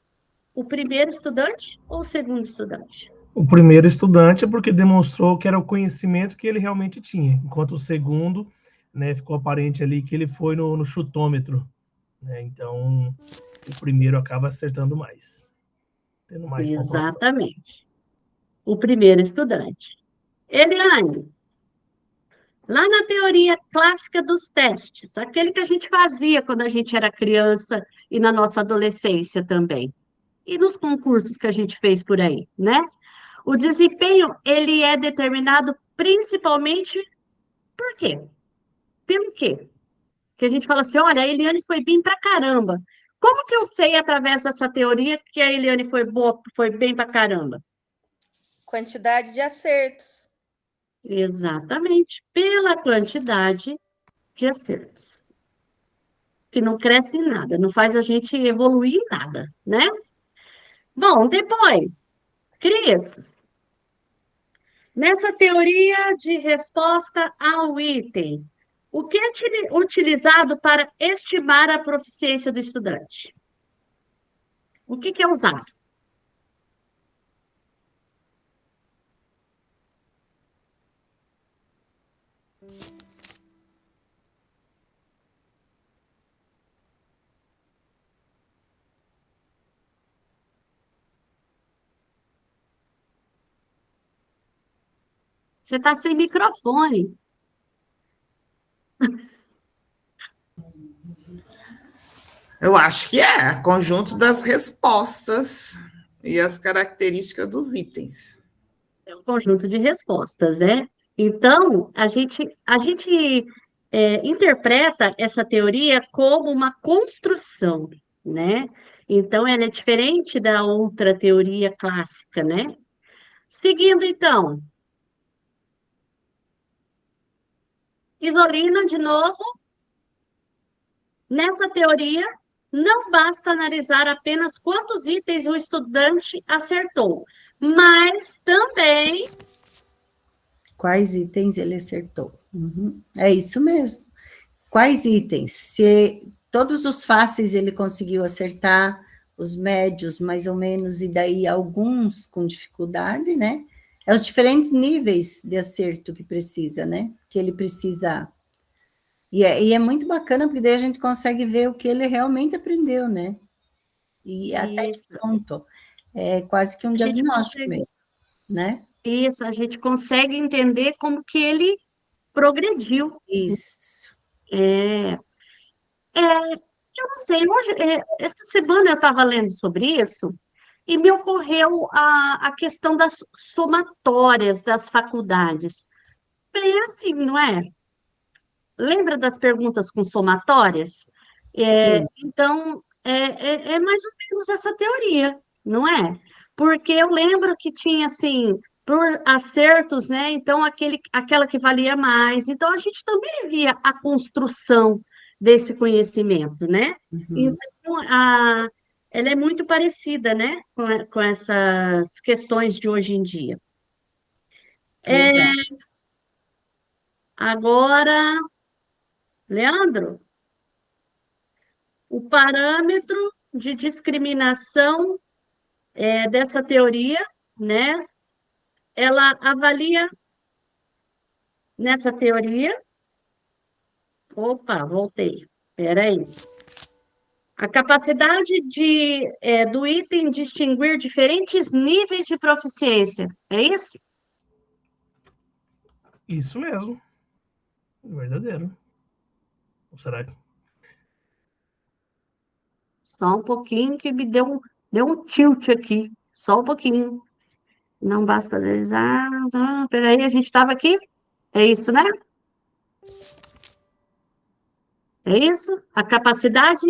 O primeiro estudante ou o segundo estudante? O primeiro estudante, porque demonstrou que era o conhecimento que ele realmente tinha, enquanto o segundo, né, ficou aparente ali que ele foi no chutômetro, né? Então, o primeiro acaba acertando mais, tendo mais pontuação. Exatamente. O primeiro estudante. Eliane, lá na teoria clássica dos testes, aquele que a gente fazia quando a gente era criança e na nossa adolescência também, e nos concursos que a gente fez por aí, né? O desempenho, ele é determinado principalmente por quê? Pelo quê? Que a gente fala assim, olha, a Eliane foi bem pra caramba. Como que eu sei, através dessa teoria, que a Eliane foi boa, foi bem pra caramba? Quantidade de acertos. Exatamente, pela quantidade de acertos. Que não cresce em nada, não faz a gente evoluir em nada, né? Bom, depois, Cris, nessa teoria de resposta ao item, o que é utilizado para estimar a proficiência do estudante? O que é usado? Você está sem microfone. Eu acho que é conjunto das respostas e as características dos itens. É um conjunto de respostas, né? Então, a gente interpreta essa teoria como uma construção, né? Então, ela é diferente da outra teoria clássica, né? Seguindo, então, Isolina, de novo, nessa teoria, não basta analisar apenas quantos itens o estudante acertou, mas também Quais itens ele acertou? Uhum. É isso mesmo. Quais itens? Se todos os fáceis ele conseguiu acertar, os médios mais ou menos, e daí alguns com dificuldade, né? É os diferentes níveis de acerto que precisa, né? Que ele precisa. E é muito bacana, porque daí a gente consegue ver o que ele realmente aprendeu, né? E até que isso, ponto. É quase que um a gente diagnóstico consegue, mesmo, né? isso, a gente consegue entender como que ele progrediu. Isso. É, eu não sei, hoje, essa semana eu estava lendo sobre isso e me ocorreu a questão das somatórias das faculdades. Bem assim, não é? Lembra das perguntas com somatórias? Sim, Então, é mais ou menos essa teoria, não é? Porque eu lembro que tinha, assim, por acertos, né? Então, aquela que valia mais. Então, a gente também via a construção desse conhecimento, né? uhum, Então, ela é muito parecida, né? Com essas questões de hoje em dia. É, exato. agora, Leandro, o parâmetro de discriminação dessa teoria, né? Ela avalia nessa teoria. Opa, voltei. Espera aí. A capacidade do item distinguir diferentes níveis de proficiência. É isso? Isso mesmo. Verdadeiro. Ou será que... Só um pouquinho que me deu um tilt aqui. Só um pouquinho. Não basta analisar. Peraí, a gente estava aqui? É isso, né? É isso? A capacidade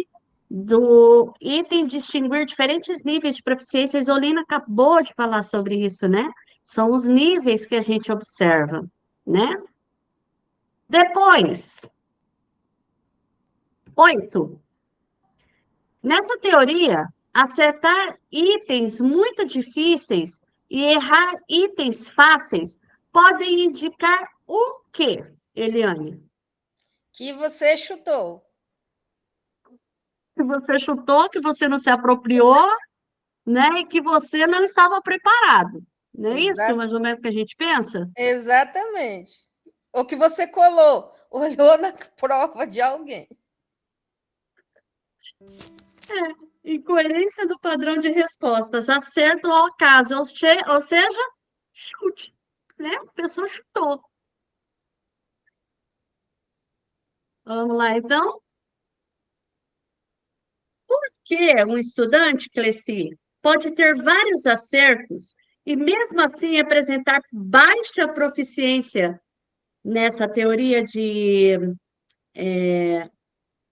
do item distinguir diferentes níveis de proficiência. A Isolina acabou de falar sobre isso, né? São os níveis que a gente observa, né? Depois, 8. Nessa teoria, acertar itens muito difíceis e errar itens fáceis podem indicar o quê, Eliane? Que você chutou. Que você chutou, que você não se apropriou, né? E que você não estava preparado. Não é isso, Exa mais ou menos, que a gente pensa? exatamente. Ou que você colou, olhou na prova de alguém. Incoerência do padrão de respostas, acerto ao acaso, ou seja, chute, né? A pessoa chutou. Vamos lá, então. Que um estudante, Cleci, pode ter vários acertos e mesmo assim apresentar baixa proficiência nessa teoria de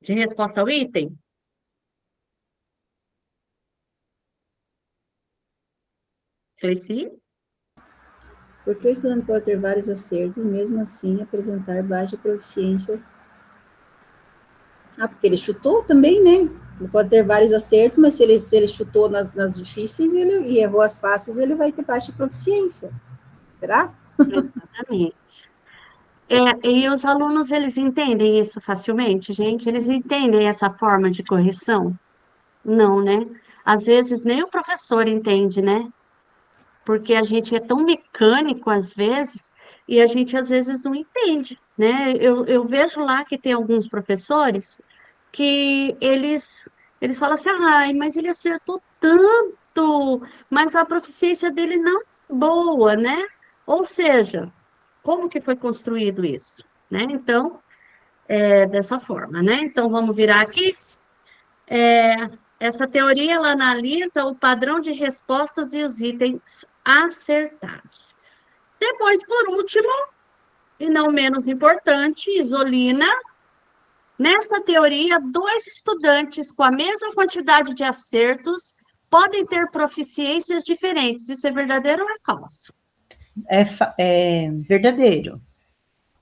resposta ao item? Cleci? Porque o estudante pode ter vários acertos, mesmo assim apresentar baixa proficiência. Ah, porque ele chutou também, né? Ele pode ter vários acertos, mas se ele chutou nas difíceis e errou as fáceis, ele vai ter baixa proficiência. Será? Exatamente. E os alunos, eles entendem isso facilmente, gente? Eles entendem essa forma de correção? Não, né? Às vezes nem o professor entende, né? Porque a gente é tão mecânico às vezes, e a gente às vezes não entende, né? Eu vejo lá que tem alguns professores que eles falam assim, ai, mas ele acertou tanto, mas a proficiência dele não é boa, né? Ou seja, como que foi construído isso, né? Então, é dessa forma, né? Então, vamos virar aqui. Essa teoria, ela analisa o padrão de respostas e os itens acertados. Depois, por último, e não menos importante, Isolina. Nessa teoria, dois estudantes com a mesma quantidade de acertos podem ter proficiências diferentes. Isso é verdadeiro ou é falso? É verdadeiro.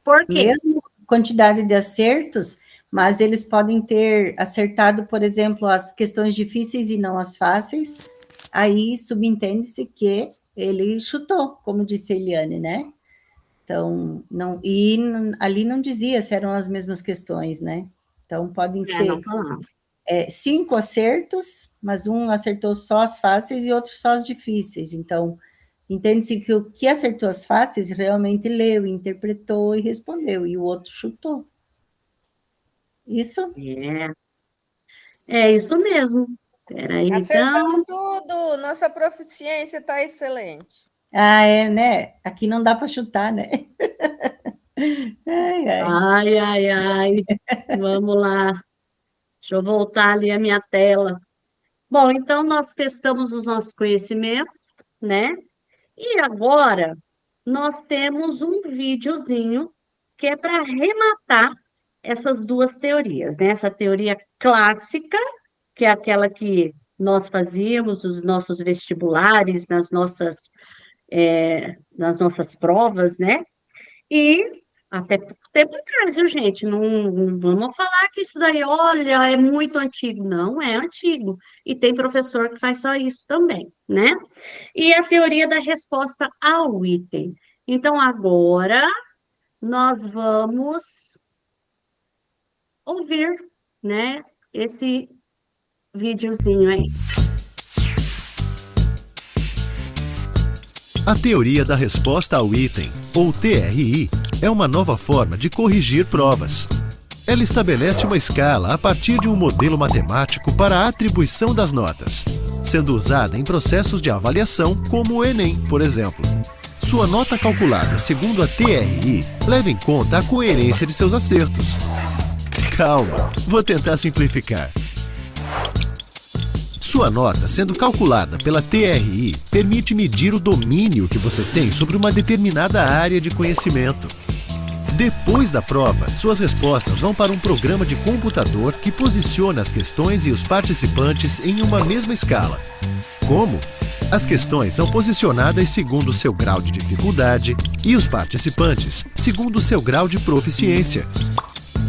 Por quê? Mesmo quantidade de acertos, mas eles podem ter acertado, por exemplo, as questões difíceis e não as fáceis, aí subentende-se que ele chutou, como disse a Eliane, né? Então, ali não dizia se eram as mesmas questões, né? Então, podem ser Não falava. 5 acertos, mas um acertou só as fáceis e outro só as difíceis. Então, entende-se que o que acertou as fáceis realmente leu, interpretou e respondeu, e o outro chutou. Isso? É isso mesmo. Peraí, então. Acertamos tudo, nossa proficiência está excelente. Né? Aqui não dá para chutar, né? Ai. Vamos lá. Deixa eu voltar ali a minha tela. Bom, então nós testamos os nossos conhecimentos, né? E agora nós temos um videozinho que é para arrematar essas duas teorias, né? Essa teoria clássica, que é aquela que nós fazíamos nos nossos vestibulares, nas nossas provas, né? E até pouco tempo atrás, viu, gente? Não vamos falar que isso daí, olha, é muito antigo. Não é antigo. E tem professor que faz só isso também, né? E a teoria da resposta ao item. Então, agora, nós vamos ouvir, né, esse videozinho aí. A teoria da resposta ao item, ou TRI, é uma nova forma de corrigir provas. Ela estabelece uma escala a partir de um modelo matemático para a atribuição das notas, sendo usada em processos de avaliação como o Enem, por exemplo. Sua nota calculada segundo a TRI leva em conta a coerência de seus acertos. Calma, vou tentar simplificar. Sua nota, sendo calculada pela TRI, permite medir o domínio que você tem sobre uma determinada área de conhecimento. Depois da prova, suas respostas vão para um programa de computador que posiciona as questões e os participantes em uma mesma escala. Como? As questões são posicionadas segundo seu grau de dificuldade e os participantes segundo seu grau de proficiência.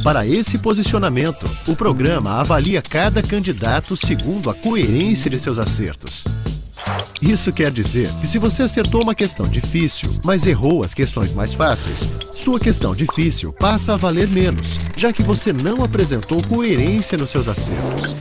Para esse posicionamento, o programa avalia cada candidato segundo a coerência de seus acertos. Isso quer dizer que se você acertou uma questão difícil, mas errou as questões mais fáceis, sua questão difícil passa a valer menos, já que você não apresentou coerência nos seus acertos.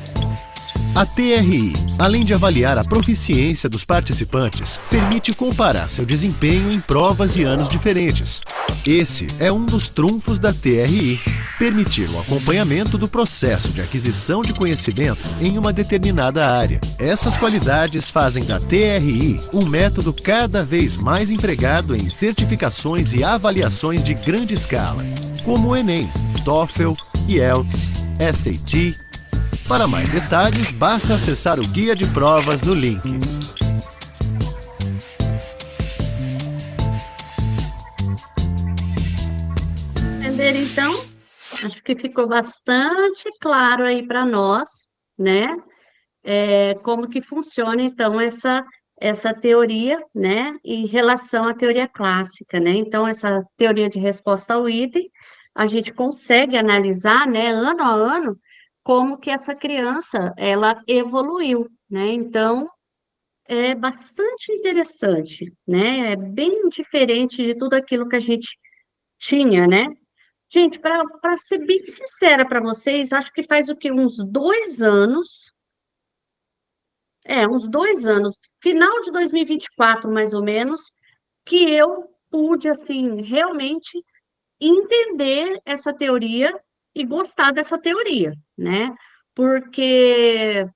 A TRI, além de avaliar a proficiência dos participantes, permite comparar seu desempenho em provas de anos diferentes. Esse é um dos trunfos da TRI, permitir o acompanhamento do processo de aquisição de conhecimento em uma determinada área. Essas qualidades fazem da TRI um método cada vez mais empregado em certificações e avaliações de grande escala, como o Enem, TOEFL, IELTS, SAT. Para mais detalhes, basta acessar o guia de provas no link. Entenderam, então? Acho que ficou bastante claro aí para nós, né? Como que funciona, então, essa teoria, né, em relação à teoria clássica, né? Então, essa teoria de resposta ao item, a gente consegue analisar, né, ano a ano, como que essa criança, ela evoluiu, né? Então, é bastante interessante, né? É bem diferente de tudo aquilo que a gente tinha, né? Gente, para ser bem sincera para vocês, acho que faz o quê? Uns 2 anos, final de 2024, mais ou menos, que eu pude, assim, realmente entender essa teoria e gostar dessa teoria, né? Porque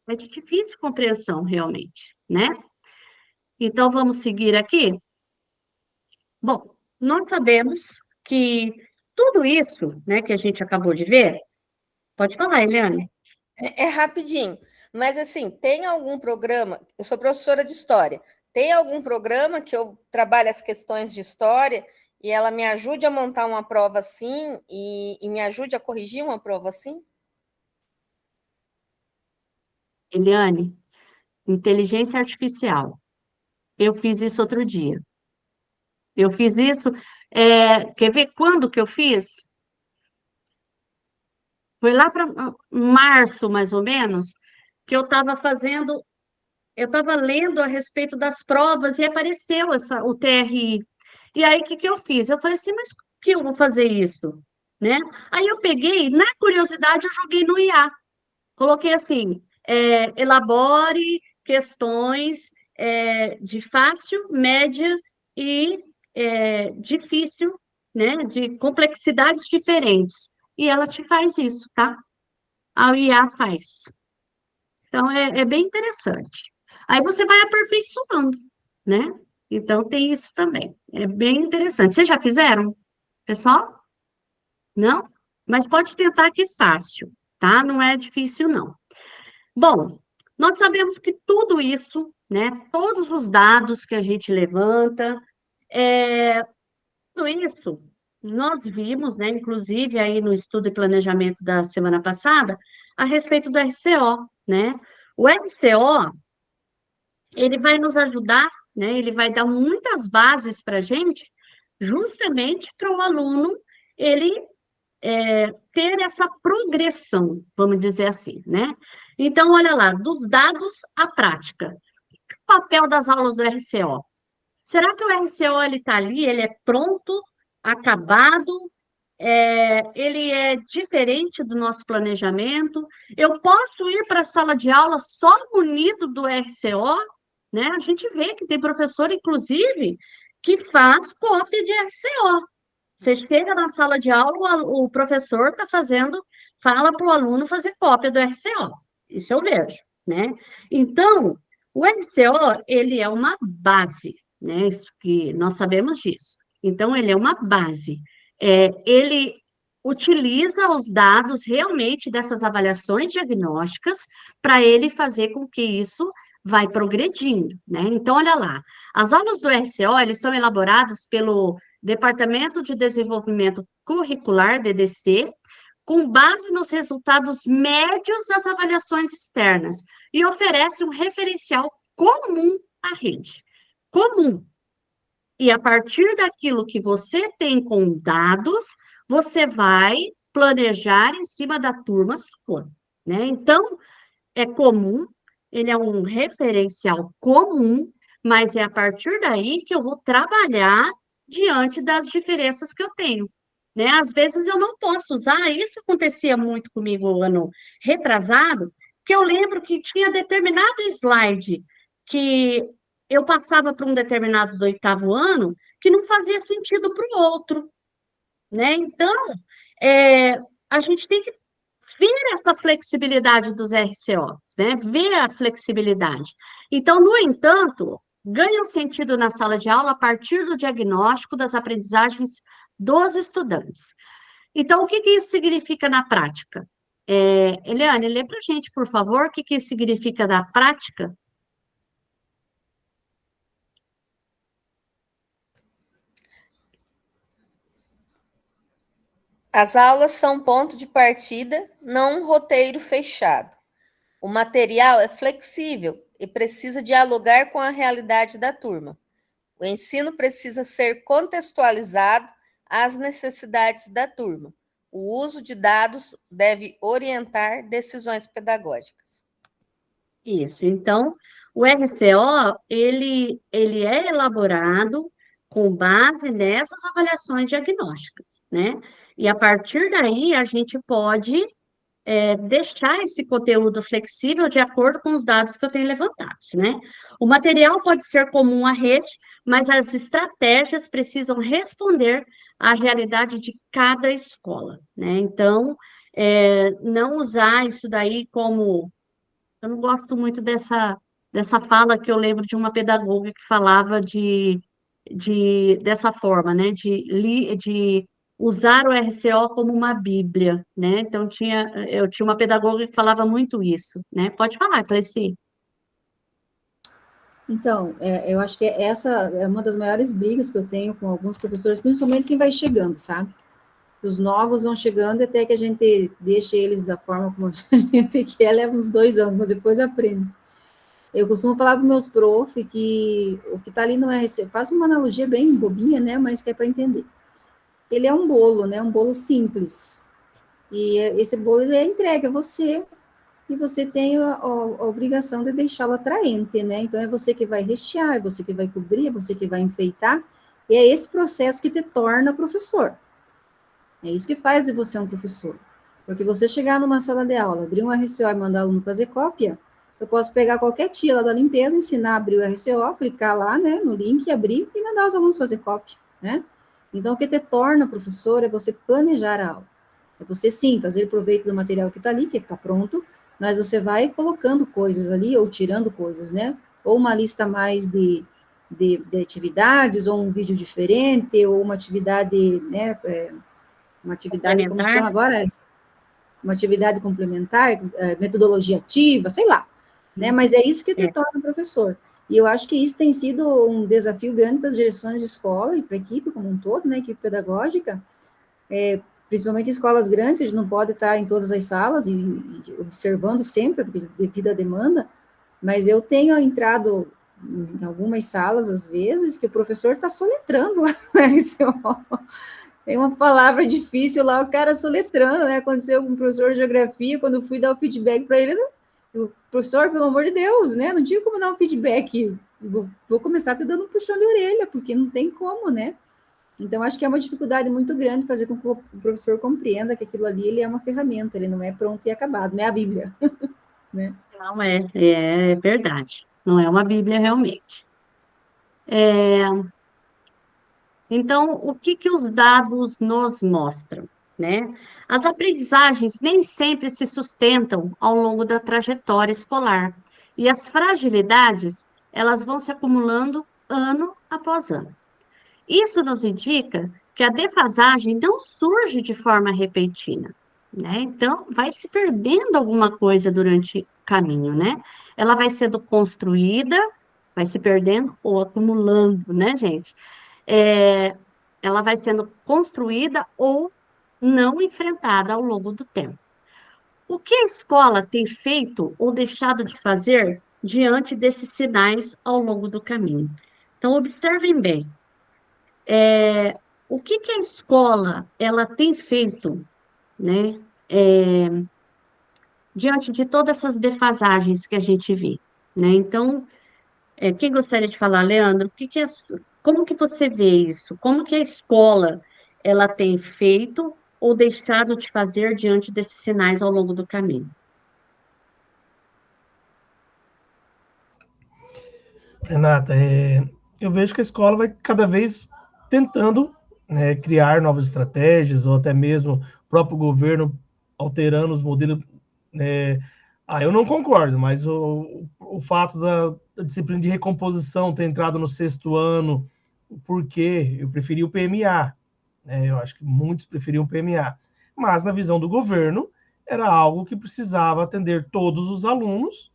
é de difícil compreensão, realmente, né? Então, vamos seguir aqui? Bom, nós sabemos que tudo isso, né, que a gente acabou de ver, pode falar, Eliane. É rapidinho, mas assim, tem algum programa? Eu sou professora de história. Tem algum programa que eu trabalhe as questões de história e ela me ajude a montar uma prova assim e me ajude a corrigir uma prova assim? Eliane, inteligência artificial. Eu fiz isso outro dia. Eu fiz isso, quer ver quando que eu fiz? Foi lá para março, mais ou menos, que eu estava lendo a respeito das provas e apareceu o TRI. E aí, o que que eu fiz? Eu falei assim, mas como que eu vou fazer isso? Né? Aí eu peguei, na curiosidade, eu joguei no IA. Coloquei assim, elabore questões de fácil, média e difícil, né? De complexidades diferentes. E ela te faz isso, tá? A IA faz. Então, é bem interessante. Aí você vai aperfeiçoando, né? Então, tem isso também. É bem interessante. Vocês já fizeram, pessoal? Não? Mas pode tentar que é fácil, tá? Não é difícil, não. Bom, nós sabemos que tudo isso, né? Todos os dados que a gente levanta, tudo isso, nós vimos, né? Inclusive aí no estudo e planejamento da semana passada, a respeito do RCO, né? O RCO, ele vai nos ajudar, né? Ele vai dar muitas bases para a gente, justamente para o aluno ele ter essa progressão, vamos dizer assim, né? Então, olha lá, dos dados à prática. O papel das aulas do RCO. Será que o RCO ele está ali, ele é pronto, acabado, ele é diferente do nosso planejamento? Eu posso ir para a sala de aula só munido do RCO? Né? A gente vê que tem professor, inclusive, que faz cópia de RCO. Você chega na sala de aula, o professor está fazendo, fala para o aluno fazer cópia do RCO. Isso eu vejo, né? Então, o RCO, ele é uma base, né? Isso que nós sabemos disso. Então, ele é uma base. Ele utiliza os dados realmente dessas avaliações diagnósticas para ele fazer com que isso vai progredindo, né? Então, olha lá, as aulas do RCO, eles são elaboradas pelo Departamento de Desenvolvimento Curricular, DDC, com base nos resultados médios das avaliações externas, e oferece um referencial comum à rede. Comum. E a partir daquilo que você tem com dados, você vai planejar em cima da turma sua, né? Então, é comum, ele é um referencial comum, mas é a partir daí que eu vou trabalhar diante das diferenças que eu tenho, né? Às vezes eu não posso usar, isso acontecia muito comigo o ano retrasado, que eu lembro que tinha determinado slide que eu passava para um determinado do 8º ano que não fazia sentido para o outro, né? Então, é, a gente tem que ver essa flexibilidade dos RCOs, né? Ver a flexibilidade. Então, no entanto, ganha um sentido na sala de aula a partir do diagnóstico das aprendizagens dos estudantes. Então, o que que isso significa na prática? Eliane, lê para a gente, por favor, o que que isso significa na prática? As aulas são ponto de partida, não um roteiro fechado. O material é flexível, e precisa dialogar com a realidade da turma. O ensino precisa ser contextualizado às necessidades da turma. O uso de dados deve orientar decisões pedagógicas. Isso. Então, o RCO, ele é elaborado com base nessas avaliações diagnósticas, né? E a partir daí, a gente pode deixar esse conteúdo flexível de acordo com os dados que eu tenho levantados, né? O material pode ser comum à rede, mas as estratégias precisam responder à realidade de cada escola, né? Então, não usar isso daí como... Eu não gosto muito dessa fala que eu lembro de uma pedagoga que falava dessa forma, né? De usar o RCO como uma Bíblia, né? Então, eu tinha uma pedagoga que falava muito isso, né? Pode falar, Cleci. Então, eu acho que essa é uma das maiores brigas que eu tenho com alguns professores, principalmente quem vai chegando, sabe? Os novos vão chegando até que a gente deixe eles da forma como a gente quer, leva uns 2 anos, mas depois aprende. Eu costumo falar para meus prof que o que está ali no RCO, faço uma analogia bem bobinha, né, mas que é para entender. Ele é um bolo, né, um bolo simples. E esse bolo ele é entregue a você, e você tem a obrigação de deixá-lo atraente, né? Então, é você que vai rechear, é você que vai cobrir, é você que vai enfeitar, e é esse processo que te torna professor. É isso que faz de você um professor. Porque você chegar numa sala de aula, abrir um RCO e mandar o aluno fazer cópia, eu posso pegar qualquer tia lá da limpeza, ensinar a abrir o RCO, clicar lá, né, no link, abrir e mandar os alunos fazer cópia, né? Então, o que te torna professor é você planejar a aula. É você, sim, fazer proveito do material que está ali, que está pronto, mas você vai colocando coisas ali, ou tirando coisas, né? Ou uma lista mais de atividades, ou um vídeo diferente, ou uma atividade, né, uma atividade, como chama agora? Uma atividade complementar, metodologia ativa, sei lá, né? Mas é isso que te torna professor. E eu acho que isso tem sido um desafio grande para as direções de escola e para a equipe como um todo, né, equipe pedagógica, principalmente em escolas grandes, a gente não pode estar em todas as salas e observando sempre, devido à demanda, mas eu tenho entrado em algumas salas, às vezes, que o professor está soletrando lá, né? Tem uma palavra difícil lá, o cara soletrando, né? Aconteceu com o professor de geografia, quando eu fui dar o feedback para ele, o professor, pelo amor de Deus, né? Não tinha como dar um feedback, vou começar te dando um puxão de orelha, porque não tem como, né? Então, acho que é uma dificuldade muito grande fazer com que o professor compreenda que aquilo ali ele é uma ferramenta, ele não é pronto e acabado, não é a Bíblia, né? Não é verdade. Não é uma Bíblia realmente. Então, o que os dados nos mostram, né? As aprendizagens nem sempre se sustentam ao longo da trajetória escolar, e as fragilidades, elas vão se acumulando ano após ano. Isso nos indica que a defasagem não surge de forma repentina, né? Então, vai se perdendo alguma coisa durante o caminho, né? Ela vai sendo construída, vai se perdendo ou acumulando, né, gente? Ela vai sendo construída ou não enfrentada ao longo do tempo. O que a escola tem feito ou deixado de fazer diante desses sinais ao longo do caminho? Então, observem bem. O que a escola ela tem feito, né, diante de todas essas defasagens que a gente vê, né? Então, quem gostaria de falar, Leandro, como que você vê isso? Como que a escola ela tem feito ou deixado de fazer diante desses sinais ao longo do caminho? Renata, eu vejo que a escola vai cada vez tentando, né, criar novas estratégias, ou até mesmo o próprio governo alterando os modelos. Eu não concordo, mas o fato da disciplina de recomposição ter entrado no 6º ano, porque eu preferi o PMA, né? Eu acho que muitos preferiam o PMA, mas na visão do governo era algo que precisava atender todos os alunos,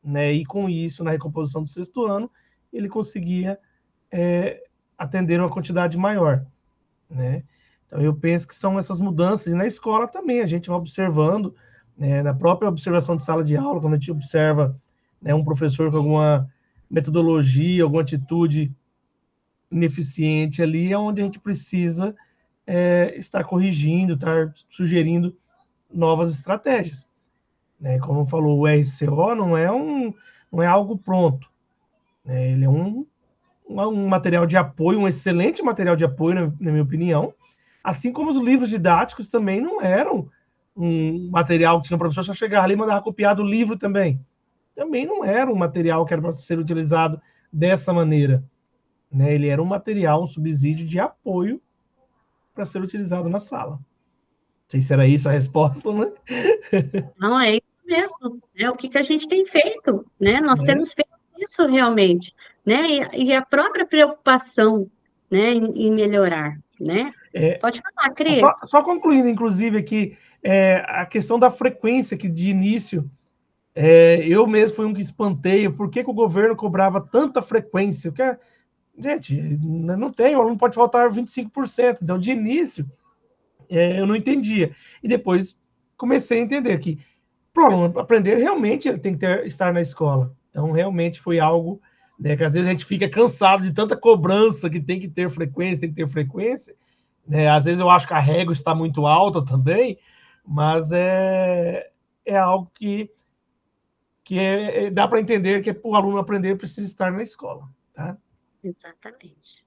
né? E com isso, na recomposição do 6º ano, ele conseguia atender uma quantidade maior, né? Então, eu penso que são essas mudanças, e na escola também, a gente vai observando, na própria observação de sala de aula, quando a gente observa né, um professor com alguma metodologia, alguma atitude ineficiente ali, é onde a gente precisa estar corrigindo, estar sugerindo novas estratégias. Né? Como falou, o RCO não é algo pronto. Né? Ele é um material de apoio, um excelente material de apoio, na minha opinião, assim como os livros didáticos também não eram um material que tinha um professor só chegar ali e mandar copiar do livro também. Também não era um material que era para ser utilizado dessa maneira. Né? Ele era um material, um subsídio de apoio para ser utilizado na sala. Não sei se era isso a resposta, né? Não, é isso mesmo. É o que a gente tem feito, né? Nós temos feito isso realmente, né? E a própria preocupação, né, em melhorar, né? Pode falar, Cris. Só concluindo, inclusive, aqui, a questão da frequência, que de início, eu mesmo fui um que espantei, por que o governo cobrava tanta frequência? Porque, gente, não tem, o aluno pode faltar 25%, então, de início, eu não entendia. E depois comecei a entender que, para o aluno aprender, realmente ele tem que estar na escola. Então, realmente foi algo, né, que às vezes a gente fica cansado de tanta cobrança que tem que ter frequência, né? Às vezes eu acho que a régua está muito alta também, mas é algo que dá para entender que o aluno aprender precisa estar na escola. Tá? Exatamente.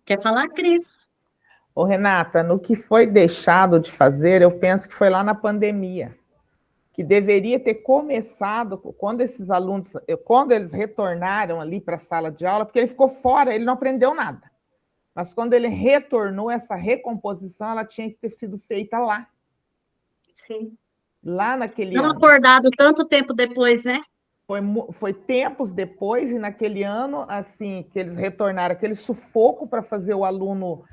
Quer falar, Cris? Ô, Renata, no que foi deixado de fazer, eu penso que foi lá na pandemia, que deveria ter começado quando esses alunos, quando eles retornaram ali para a sala de aula, porque ele ficou fora, ele não aprendeu nada. Mas quando ele retornou, essa recomposição, ela tinha que ter sido feita lá. Sim. Lá naquele não ano. Acordado tanto tempo depois, né? Foi tempos depois, e naquele ano, assim, que eles retornaram, aquele sufoco para fazer o aluno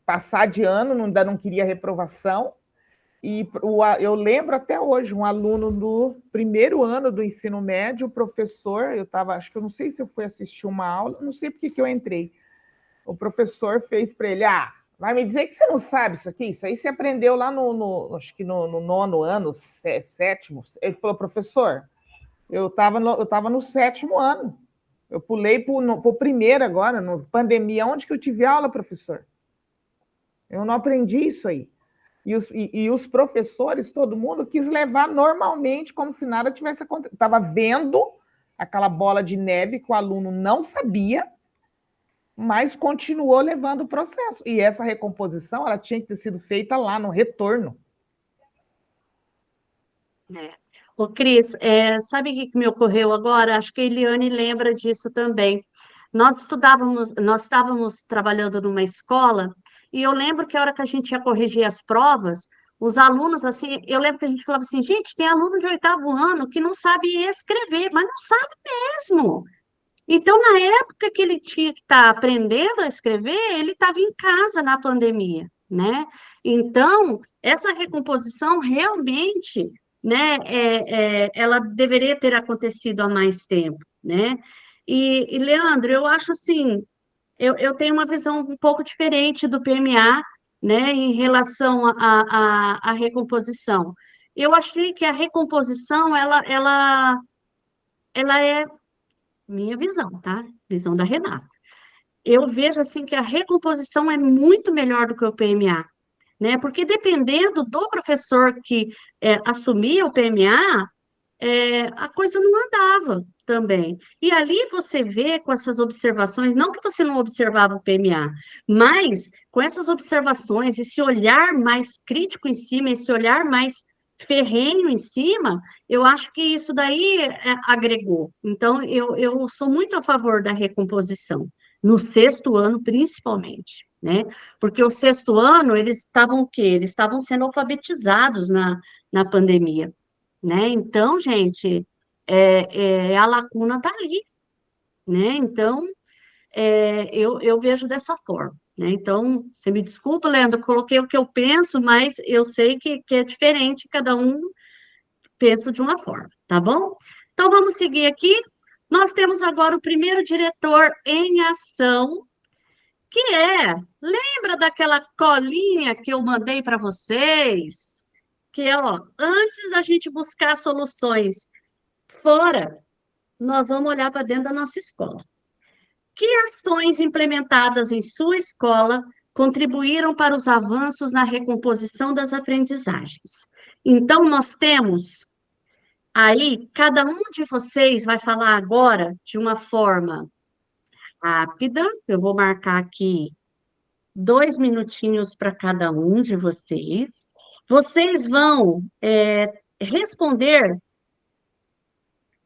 passar de ano, ainda não queria reprovação. E eu lembro até hoje, um aluno do primeiro ano do ensino médio, o professor, acho que eu não sei se eu fui assistir uma aula, não sei porque que eu entrei. O professor fez para ele, vai me dizer que você não sabe isso aqui? Isso aí você aprendeu lá acho que no 9º ano, 7º. Ele falou, professor, eu estava no 7º ano. Eu pulei para o primeiro agora, na pandemia. Onde que eu tive aula, professor? Eu não aprendi isso aí. E os professores, todo mundo, quis levar normalmente, como se nada tivesse acontecido. Estava vendo aquela bola de neve que o aluno não sabia, mas continuou levando o processo. E essa recomposição, ela tinha que ter sido feita lá, no retorno. Ô, Cris, sabe o que me ocorreu agora? Acho que a Eliane lembra disso também. Nós estávamos trabalhando numa escola, e eu lembro que a hora que a gente ia corrigir as provas, os alunos, assim, eu lembro que a gente falava assim, gente, tem aluno de 8º ano que não sabe escrever, mas não sabe mesmo. Então, na época que ele tinha que estar aprendendo a escrever, ele estava em casa na pandemia, né? Então, essa recomposição realmente, né, ela deveria ter acontecido há mais tempo, né? E Leandro, eu acho assim, eu tenho uma visão um pouco diferente do PMA, né, em relação à recomposição. Eu achei que a recomposição, ela é minha visão, tá? Visão da Renata. Eu vejo assim que a recomposição é muito melhor do que o PMA, né? Porque dependendo do professor que assumia o PMA, a coisa não andava também. E ali você vê com essas observações, não que você não observava o PMA, mas com essas observações, esse olhar mais crítico em cima, esse olhar mais ferrenho em cima, eu acho que isso daí agregou. Então, eu sou muito a favor da recomposição, no 6º ano principalmente, né? Porque o 6º ano, eles estavam o quê? Eles estavam sendo alfabetizados na pandemia, né? Então, gente, a lacuna está ali, né? Então, eu vejo dessa forma, né? Então, você me desculpa, Leandro, eu coloquei o que eu penso, mas eu sei que é diferente, cada um pensa de uma forma, tá bom? Então, vamos seguir aqui. Nós temos agora o primeiro diretor em ação, que lembra daquela colinha que eu mandei para vocês? Que, antes da gente buscar soluções fora, nós vamos olhar para dentro da nossa escola. Que ações implementadas em sua escola contribuíram para os avanços na recomposição das aprendizagens? Então, nós temos aí, cada um de vocês vai falar agora de uma forma rápida. Eu vou marcar aqui 2 minutinhos para cada um de vocês. Vocês vão responder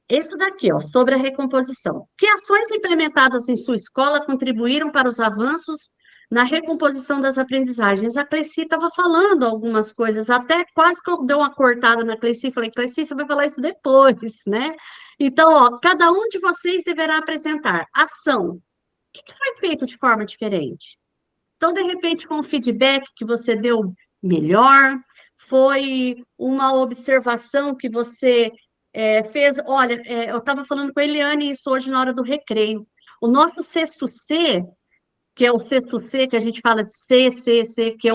isso daqui, ó, sobre a recomposição. Que ações implementadas em sua escola contribuíram para os avanços na recomposição das aprendizagens? A Cleci estava falando algumas coisas, até quase que eu dei uma cortada na Cleci, falei, Cleci, você vai falar isso depois, né? Então, ó, cada um de vocês deverá apresentar ação. O que foi feito de forma diferente? Então, de repente, com o feedback que você deu melhor, foi uma observação que você fez. Olha, eu estava falando com a Eliane isso hoje na hora do recreio. O nosso sexto C, que é o sexto C, que a gente fala de C, que é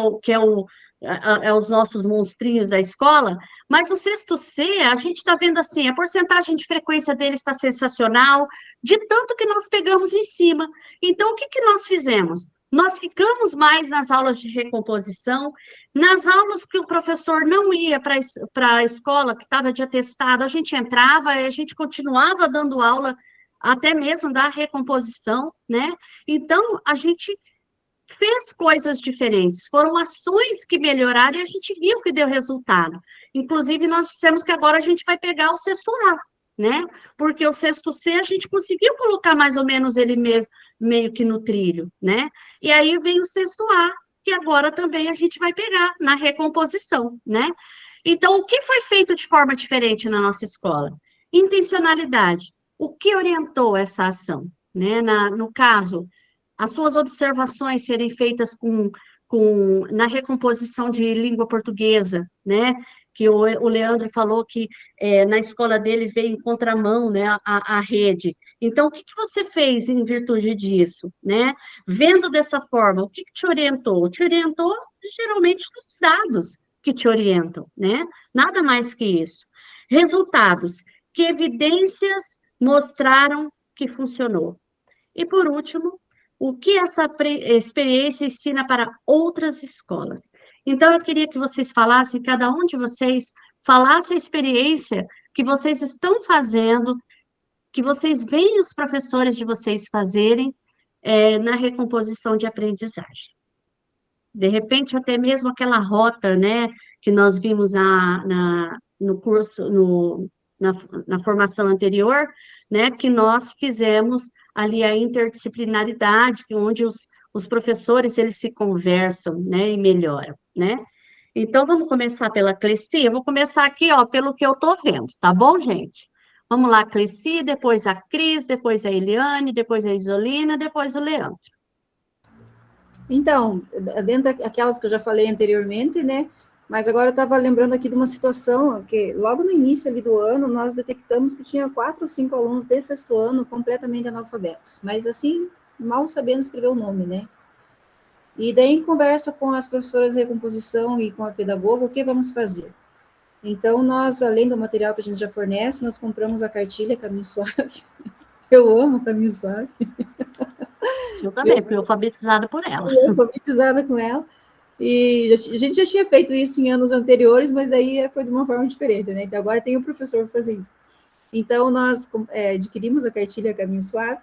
os nossos monstrinhos da escola, mas o sexto C, a gente está vendo assim, a porcentagem de frequência dele está sensacional, de tanto que nós pegamos em cima. Então, o que nós fizemos? Nós ficamos mais nas aulas de recomposição, nas aulas que o professor não ia para a escola, que estava de atestado, a gente entrava e a gente continuava dando aula, até mesmo da recomposição, né? Então, a gente fez coisas diferentes, foram ações que melhoraram e a gente viu que deu resultado. Inclusive, nós dissemos que agora a gente vai pegar o sexto A, né? Porque o sexto C a gente conseguiu colocar mais ou menos ele mesmo, meio que no trilho, né? E aí vem o sexto A, que agora também a gente vai pegar na recomposição, né? Então, o que foi feito de forma diferente na nossa escola? Intencionalidade. O que orientou essa ação, né? No caso, as suas observações serem feitas na recomposição de língua portuguesa, né? Que o Leandro falou que na escola dele veio em contramão, né, a rede. Então, o que você fez em virtude disso, né? Vendo dessa forma, o que te orientou? Te orientou, geralmente, os dados que te orientam, né? Nada mais que isso. Resultados, que evidências mostraram que funcionou. E, por último, o que essa experiência ensina para outras escolas. Então, eu queria que vocês falassem, cada um de vocês, falasse a experiência que vocês estão fazendo, que vocês veem os professores de vocês fazerem na recomposição de aprendizagem. De repente, até mesmo aquela rota, né, que nós vimos no curso, na formação anterior, né, que nós fizemos ali a interdisciplinaridade, onde os professores, eles se conversam, né, e melhoram, né? Então, vamos começar pela Cleci. Eu vou começar aqui, ó, pelo que eu estou vendo, tá bom, gente? Vamos lá, Cleci, depois a Cris, depois a Eliane, depois a Isolina, depois o Leandro. Então, dentro daquelas que eu já falei anteriormente, né, mas agora eu estava lembrando aqui de uma situação que logo no início ali do ano, nós detectamos que tinha 4 ou 5 alunos de sexto ano completamente analfabetos, mas assim, mal sabendo escrever o nome, né? E daí, em conversa com as professoras de recomposição e com a pedagoga, o que vamos fazer? Então, nós, além do material que a gente já fornece, nós compramos a cartilha Caminho Suave. Eu amo Caminho Suave. Eu também, fui alfabetizada por ela. Fui alfabetizada com ela. E a gente já tinha feito isso em anos anteriores, mas daí foi de uma forma diferente, né? Então, agora tem o professor para fazer isso. Então, nós adquirimos a cartilha Caminho Suave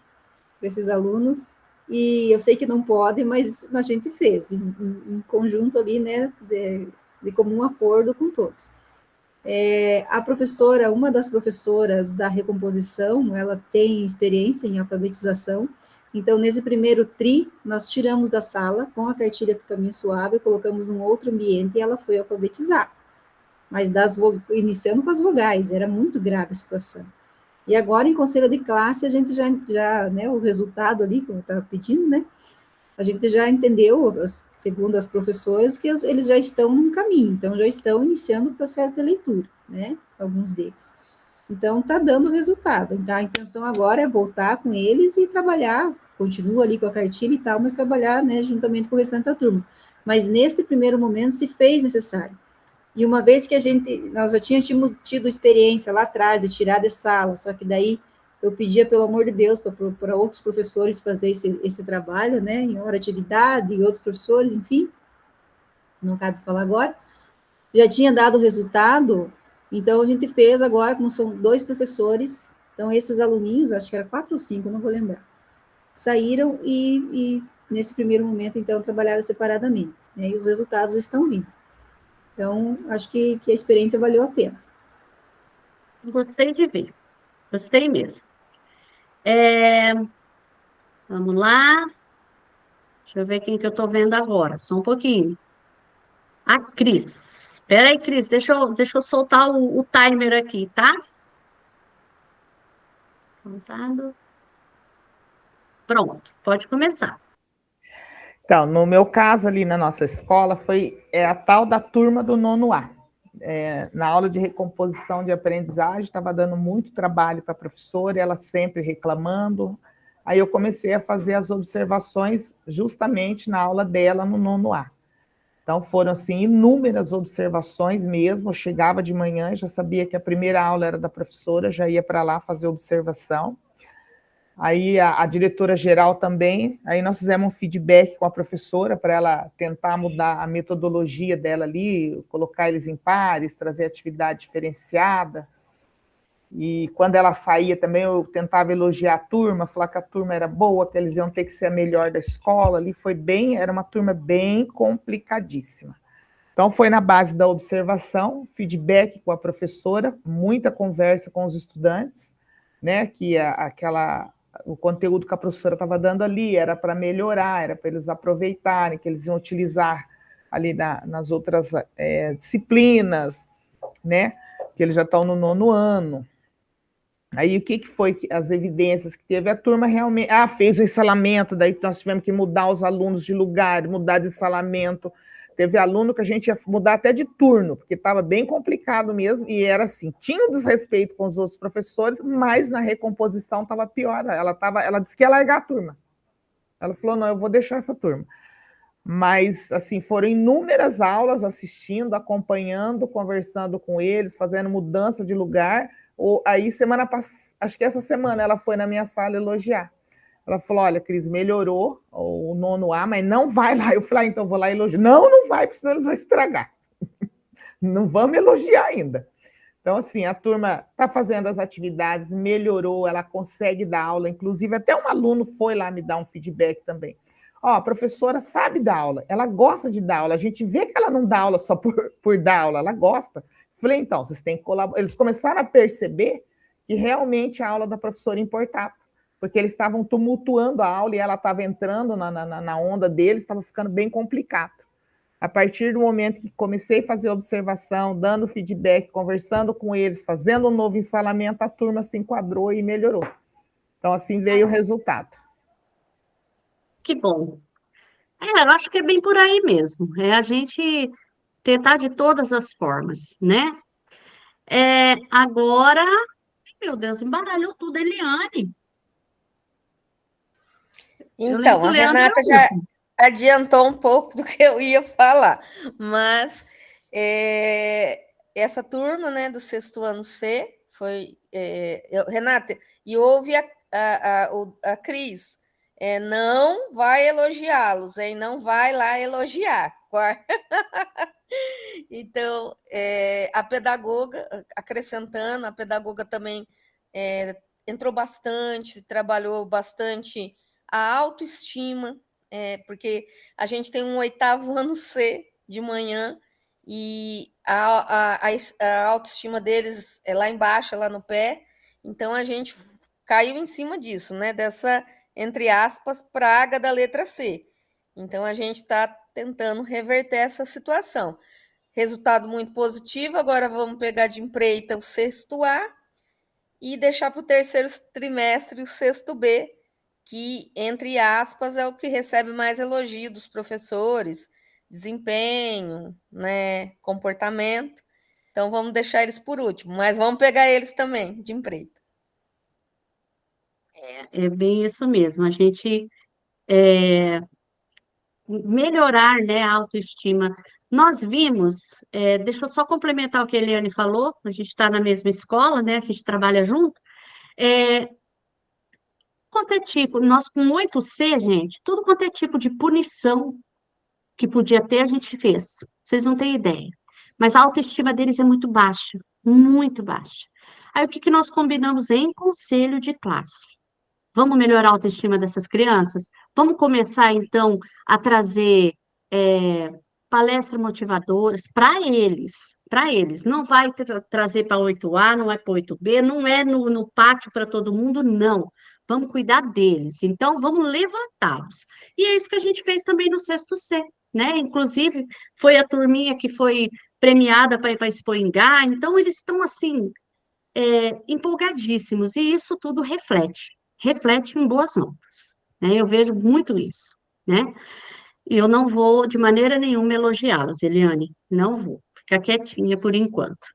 para esses alunos, e eu sei que não pode, mas a gente fez, em conjunto ali, né, de comum acordo com todos. A professora, uma das professoras da recomposição, ela tem experiência em alfabetização, então, nesse primeiro TRI, nós tiramos da sala com a cartilha do Caminho Suave, colocamos num outro ambiente e ela foi alfabetizar. Mas iniciando com as vogais, era muito grave a situação. E agora, em conselho de classe, a gente já né, o resultado ali, como eu estava pedindo, né, a gente já entendeu, segundo as professoras, que eles já estão num caminho, então já estão iniciando o processo de leitura, né, alguns deles. Então, está dando resultado. Então, a intenção agora é voltar com eles e trabalhar, continua ali com a cartilha e tal, mas trabalhar, né, juntamente com o restante da turma. Mas, neste primeiro momento, se fez necessário. E uma vez que nós já tínhamos tido experiência lá atrás de tirar de sala, só que daí eu pedia, pelo amor de Deus, para outros professores fazer esse trabalho, né, em hora de atividade, e outros professores, enfim, não cabe falar agora, já tinha dado resultado, então a gente fez agora, como são 2 professores, então esses aluninhos, acho que era 4 ou 5, não vou lembrar, saíram e nesse primeiro momento, então, trabalharam separadamente, né, e os resultados estão vindo. Então, acho que a experiência valeu a pena. Gostei de ver, gostei mesmo. Vamos lá, deixa eu ver quem que eu estou vendo agora, só um pouquinho. A Cris. Espera aí, Cris, deixa eu soltar o timer aqui, tá? Pausado. Pronto, pode começar. Então, no meu caso ali na nossa escola, foi a tal da turma do nono A. Na aula de recomposição de aprendizagem, estava dando muito trabalho para a professora, ela sempre reclamando. Aí eu comecei a fazer as observações justamente na aula dela no nono A. Então, foram, assim, inúmeras observações mesmo. Eu chegava de manhã, já sabia que a primeira aula era da professora, já ia para lá fazer observação. Aí a diretora-geral também, aí nós fizemos um feedback com a professora para ela tentar mudar a metodologia dela ali, colocar eles em pares, trazer atividade diferenciada. E quando ela saía também, eu tentava elogiar a turma, falar que a turma era boa, que eles iam ter que ser a melhor da escola. Ali era uma turma bem complicadíssima. Então, foi na base da observação, feedback com a professora, muita conversa com os estudantes, né, que o conteúdo que a professora estava dando ali era para melhorar, era para eles aproveitarem, que eles iam utilizar ali nas outras disciplinas, né, que eles já estão no nono ano. Aí, o que foi as evidências que teve? A turma realmente fez o ensalamento, daí nós tivemos que mudar os alunos de lugar, mudar de ensalamento. Teve aluno que a gente ia mudar até de turno, porque estava bem complicado mesmo, e era assim, tinha um desrespeito com os outros professores, mas na recomposição estava pior. Ela disse que ia largar a turma. Ela falou, não, eu vou deixar essa turma. Mas, assim, foram inúmeras aulas assistindo, acompanhando, conversando com eles, fazendo mudança de lugar. Aí, semana passada, acho que essa semana, ela foi na minha sala elogiar. Ela falou, olha, Cris, melhorou o nono A, mas não vai lá. Eu falei, então vou lá elogiar. Não vai, porque senão eles vão estragar. Não vamos elogiar ainda. Então, assim, a turma está fazendo as atividades, melhorou, ela consegue dar aula. Inclusive, até um aluno foi lá me dar um feedback também. A professora sabe dar aula, ela gosta de dar aula. A gente vê que ela não dá aula só por dar aula, ela gosta. Falei, então, vocês têm que colaborar. Eles começaram a perceber que realmente a aula da professora importava, porque eles estavam tumultuando a aula e ela estava entrando na onda deles, estava ficando bem complicado. A partir do momento que comecei a fazer observação, dando feedback, conversando com eles, fazendo um novo ensalamento, a turma se enquadrou e melhorou. Então, assim veio o resultado. Que bom. Eu acho que é bem por aí mesmo. É a gente tentar de todas as formas, né? Agora, meu Deus, embaralhou tudo, Eliane. Eu lembro Então, que o a Leandro era Renata o já último. adiantou um pouco do que eu ia falar, mas essa turma, né, do sexto ano C foi Renata, e houve a Cris, não vai elogiá-los, hein? Não vai lá elogiar. Então, a pedagoga, acrescentando, a pedagoga também entrou bastante, trabalhou bastante a autoestima, porque a gente tem um oitavo ano C de manhã e a autoestima deles é lá embaixo, é lá no pé, então a gente caiu em cima disso, né? Dessa, entre aspas, praga da letra C. Então a gente está tentando reverter essa situação. Resultado muito positivo, agora vamos pegar de empreita o sexto A e deixar para o terceiro trimestre o sexto B, que, entre aspas, é o que recebe mais elogio dos professores, desempenho, né, comportamento. Então, vamos deixar eles por último, mas vamos pegar eles também de empreita. É bem isso mesmo. A gente melhorar, né, a autoestima. Nós vimos, deixa eu só complementar o que a Eliane falou, a gente está na mesma escola, né, a gente trabalha junto. quanto é tipo, nós com 8C, gente, tudo quanto é tipo de punição que podia ter, a gente fez. Vocês não têm ideia. Mas a autoestima deles é muito baixa, muito baixa. Aí o que que nós combinamos em conselho de classe? Vamos melhorar a autoestima dessas crianças? Vamos começar, então, a trazer palestras motivadoras para eles. Não vai trazer para 8A, não é para 8B, não é no pátio para todo mundo, não. Vamos cuidar deles. Então, vamos levantá-los. E é isso que a gente fez também no sexto C, né? Inclusive, foi a turminha que foi premiada para ir para a Expo Ingá. Então, eles estão, assim, empolgadíssimos. E isso tudo reflete em boas notas, né? Eu vejo muito isso, né? E eu não vou, de maneira nenhuma, elogiá-los, Eliane, não vou. Ficar quietinha por enquanto.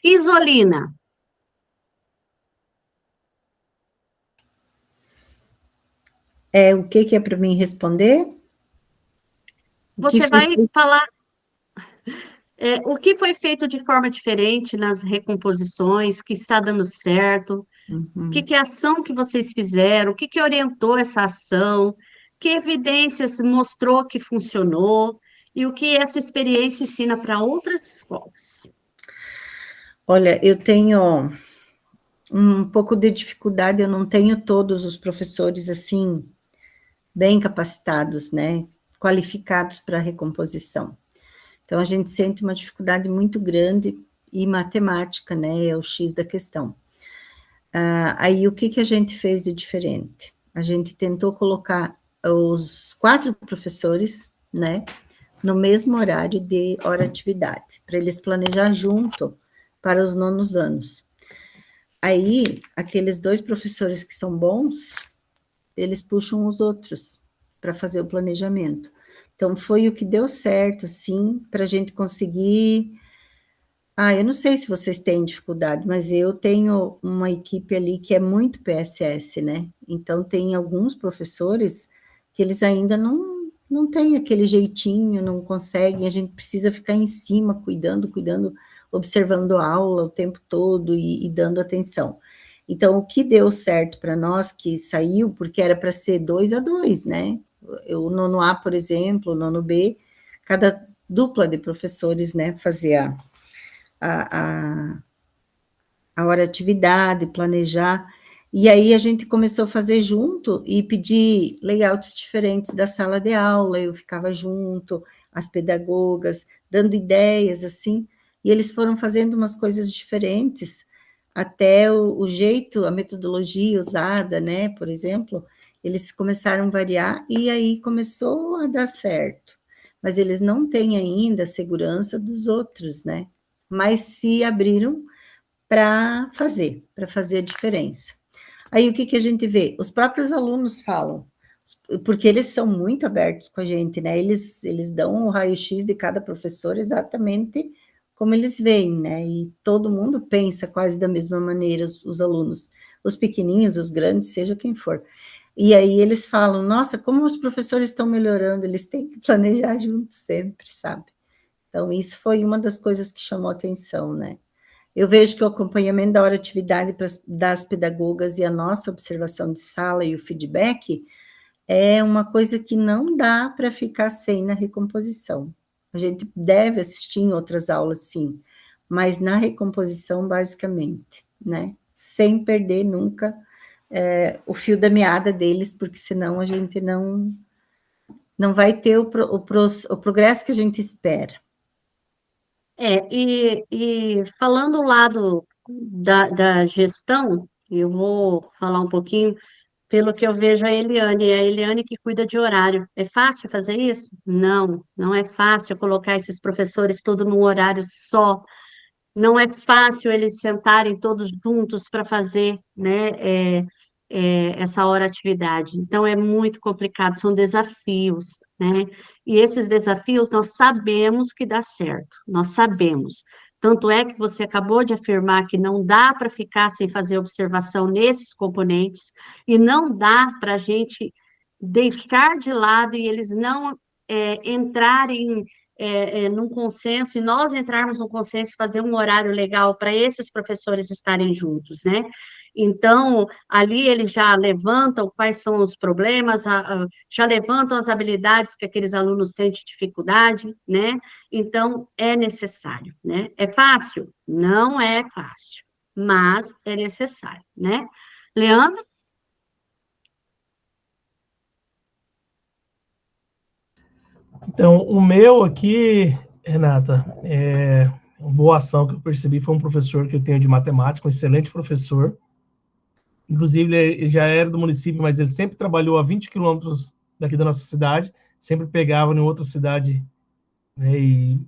Isolina, O que que é para mim responder? O que você foi vai falar o que foi feito de forma diferente nas recomposições, que está dando certo, o Uhum. que é a ação que vocês fizeram, o que orientou essa ação, que evidências mostrou que funcionou, e o que essa experiência ensina para outras escolas. Olha, eu tenho um pouco de dificuldade, eu não tenho todos os professores, assim, bem capacitados, né, qualificados para recomposição. Então, a gente sente uma dificuldade muito grande, e matemática, né, é o X da questão. Aí, o que que a gente fez de diferente? A gente tentou colocar os 4 professores, né, no mesmo horário de hora-atividade, para eles planejar junto para os 9º anos. Aí, aqueles 2 professores que são bons, eles puxam os outros para fazer o planejamento. Então, foi o que deu certo, assim, para a gente conseguir... eu não sei se vocês têm dificuldade, mas eu tenho uma equipe ali que é muito PSS, né? Então, tem alguns professores que eles ainda não têm aquele jeitinho, não conseguem, a gente precisa ficar em cima, cuidando, observando a aula o tempo todo e dando atenção. Então, o que deu certo para nós, que saiu, porque era para ser 2-2, né? O nono A, por exemplo, o nono B, cada dupla de professores, né, fazia a hora-atividade, planejar, e aí a gente começou a fazer junto e pedir layouts diferentes da sala de aula, eu ficava junto, as pedagogas, dando ideias, assim, e eles foram fazendo umas coisas diferentes, até o jeito, a metodologia usada, né, por exemplo, eles começaram a variar, e aí começou a dar certo, mas eles não têm ainda a segurança dos outros, né, mas se abriram para fazer a diferença. Aí o que que a gente vê? Os próprios alunos falam, porque eles são muito abertos com a gente, né? Eles dão o raio-x de cada professor exatamente como eles veem, né? E todo mundo pensa quase da mesma maneira, os alunos, os pequeninhos, os grandes, seja quem for. E aí eles falam, nossa, como os professores estão melhorando, eles têm que planejar juntos sempre, sabe? Então, isso foi uma das coisas que chamou a atenção, né? Eu vejo que o acompanhamento da hora-atividade das pedagogas e a nossa observação de sala e o feedback é uma coisa que não dá para ficar sem na recomposição. A gente deve assistir em outras aulas, sim, mas na recomposição, basicamente, né? Sem perder nunca o fio da meada deles, porque senão a gente não vai ter o progresso que a gente espera. E falando do lado da gestão, eu vou falar um pouquinho pelo que eu vejo a Eliane que cuida de horário. É fácil fazer isso? Não, não é fácil colocar esses professores todos num horário só. Não é fácil eles sentarem todos juntos para fazer, né, essa hora atividade. Então, é muito complicado, são desafios, né? E esses desafios nós sabemos que dá certo, nós sabemos. Tanto é que você acabou de afirmar que não dá para ficar sem fazer observação nesses componentes, e não dá para a gente deixar de lado e eles não entrarem num consenso, e nós entrarmos num consenso, fazer um horário legal para esses professores estarem juntos, né? Então, ali eles já levantam quais são os problemas, já levantam as habilidades que aqueles alunos têm de dificuldade, né? Então, é necessário, né? É fácil? Não é fácil, mas é necessário, né? Leandro? Então, o meu aqui, Renata, uma boa ação que eu percebi foi um professor que eu tenho de matemática, um excelente professor. Inclusive, ele já era do município, mas ele sempre trabalhou a 20 quilômetros daqui da nossa cidade, sempre pegava em outra cidade, né, e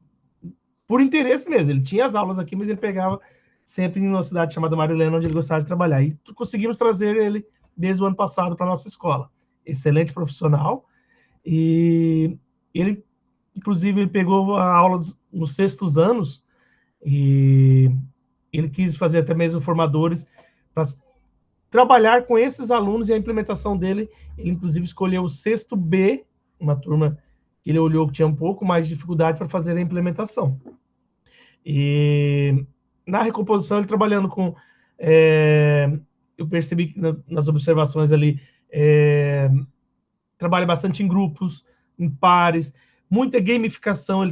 por interesse mesmo, ele tinha as aulas aqui, mas ele pegava sempre em uma cidade chamada Marilena, onde ele gostava de trabalhar. E conseguimos trazer ele desde o ano passado para a nossa escola. Excelente profissional, e ele, inclusive, ele pegou a aula nos sextos anos, e ele quis fazer até mesmo formadores para trabalhar com esses alunos, e a implementação dele, ele inclusive escolheu o sexto B, uma turma que ele olhou que tinha um pouco mais de dificuldade para fazer a implementação. E na recomposição, ele trabalhando com... eu percebi que nas observações ali, trabalha bastante em grupos, em pares, muita gamificação.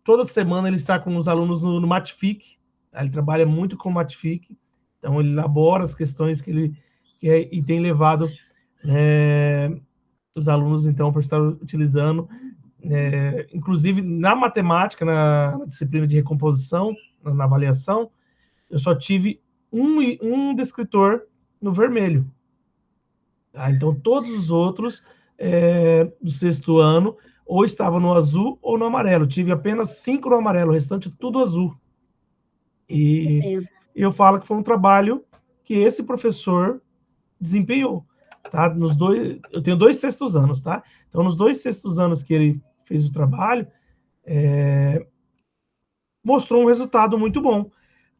Toda semana ele está com os alunos no Matific, tá? Ele trabalha muito com o Matific, então ele elabora as questões e tem levado os alunos, então, para estar utilizando, inclusive na matemática, na disciplina de recomposição, na avaliação, eu só tive um descritor no vermelho. Tá? Então, todos os outros do sexto ano ou estavam no azul ou no amarelo. Tive apenas 5 no amarelo, o restante tudo azul. E eu falo que foi um trabalho que esse professor desempenhou. Tá? Eu tenho 2 sextos anos, tá? Então, nos 2 sextos anos que ele fez o trabalho, mostrou um resultado muito bom.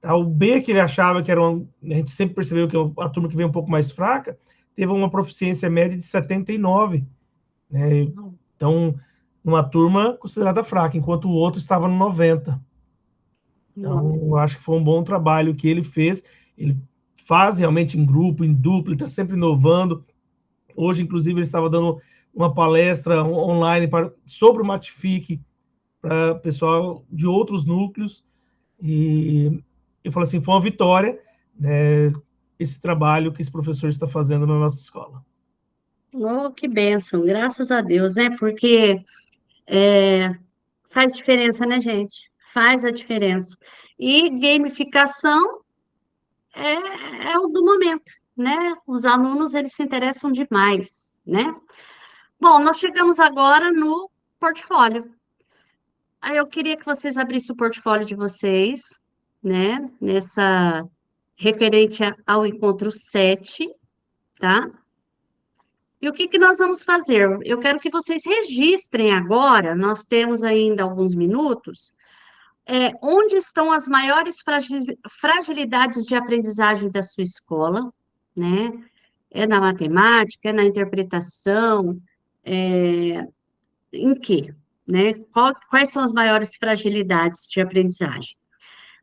Tá? O B, que ele achava que era a gente sempre percebeu que a turma que veio um pouco mais fraca, teve uma proficiência média de 79, né? Então, uma turma considerada fraca, enquanto o outro estava no 90. Então, eu acho que foi um bom trabalho que ele fez. Ele faz realmente em grupo, em dupla, está sempre inovando. Hoje, inclusive, ele estava dando uma palestra online sobre o Matific para pessoal de outros núcleos. E eu falo assim, foi uma vitória, né, esse trabalho que esse professor está fazendo na nossa escola. Oh, que bênção, graças a Deus, né? Porque faz diferença, né, gente? Faz a diferença. E gamificação é o do momento, né? Os alunos, eles se interessam demais, né? Bom, nós chegamos agora no portfólio. Aí eu queria que vocês abrissem o portfólio de vocês, né? Nessa referente ao encontro 7, tá? E o que que nós vamos fazer? Eu quero que vocês registrem agora, nós temos ainda alguns minutos, onde estão as maiores fragilidades de aprendizagem da sua escola, né? É na matemática, é na interpretação, em quê? Né? Quais são as maiores fragilidades de aprendizagem?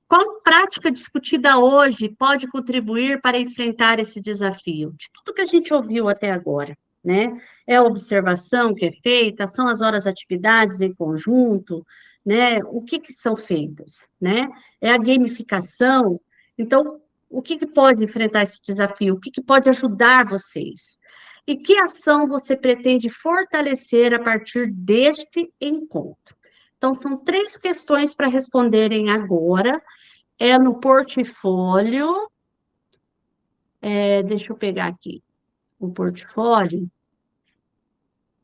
Qual prática discutida hoje pode contribuir para enfrentar esse desafio? De tudo que a gente ouviu até agora, né? É a observação que é feita, são as horas atividades em conjunto, né? O que são feitas, né? É a gamificação. Então, o que pode enfrentar esse desafio? O que pode ajudar vocês? E que ação você pretende fortalecer a partir deste encontro? Então, são 3 questões para responderem agora. É no portfólio. Deixa eu pegar aqui o portfólio.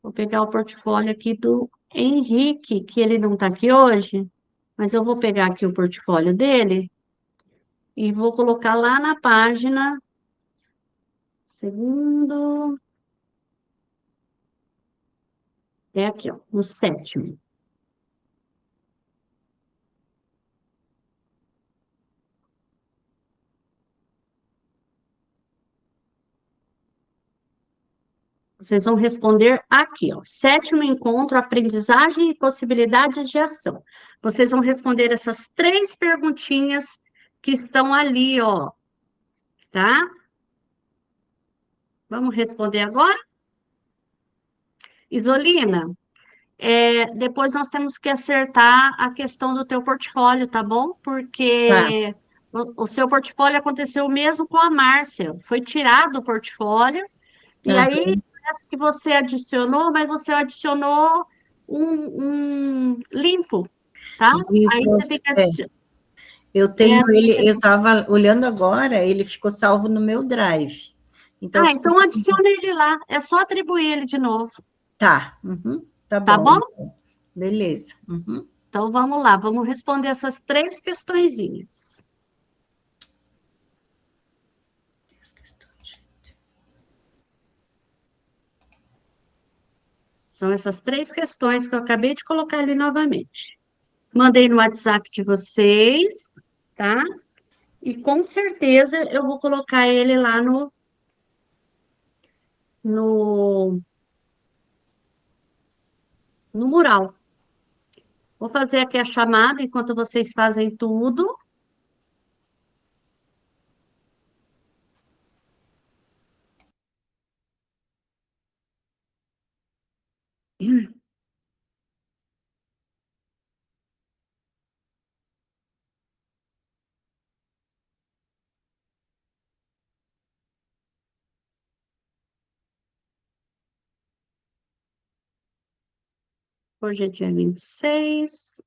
Vou pegar o portfólio aqui do Henrique, que ele não está aqui hoje, mas eu vou pegar aqui o portfólio dele e vou colocar lá na página. Segundo. É aqui, ó, no 7º. Vocês vão responder aqui, ó. 7º encontro, aprendizagem e possibilidades de ação. Vocês vão responder essas 3 perguntinhas que estão ali, ó. Tá? Vamos responder agora? Isolina, depois nós temos que acertar a questão do teu portfólio, tá bom? Tá, Porque o seu portfólio aconteceu mesmo com a Márcia. Foi tirado o portfólio, e aí aham, parece que você adicionou, mas você adicionou um limpo, tá? vi, Aí você tem que adicionar. eu tenho ele, eu estava olhando agora, ele ficou salvo no meu Drive. Então, eu preciso. Então adiciona ele lá. É só atribuir ele de novo, Tá, uhum, tá tá bom, bom? então. Beleza. Uhum. Então vamos lá, vamos responder essas três questõezinhas. As questões. São essas três questões que eu acabei de colocar ali novamente. Mandei no WhatsApp de vocês, tá? E com certeza eu vou colocar ele lá no, no mural. Vou fazer aqui a chamada enquanto vocês fazem tudo. Hoje é dia 26.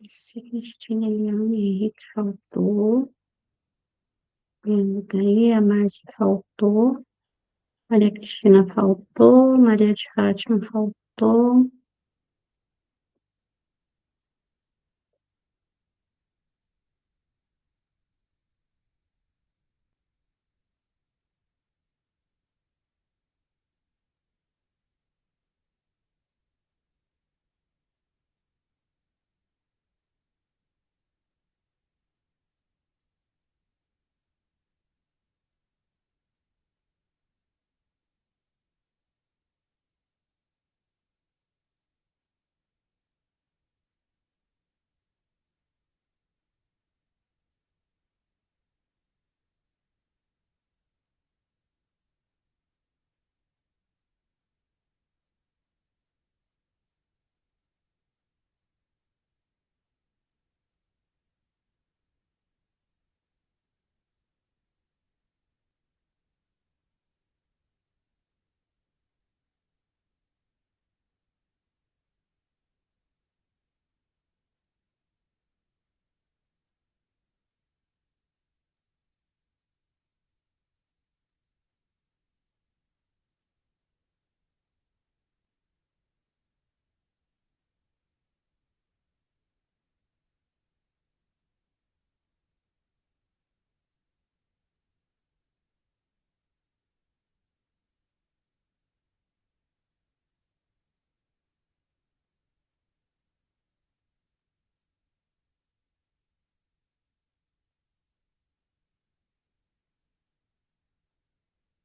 Esse Cristina Leão Henrique faltou. Daí a Márcia faltou. Maria Cristina faltou. Maria de Fátima faltou.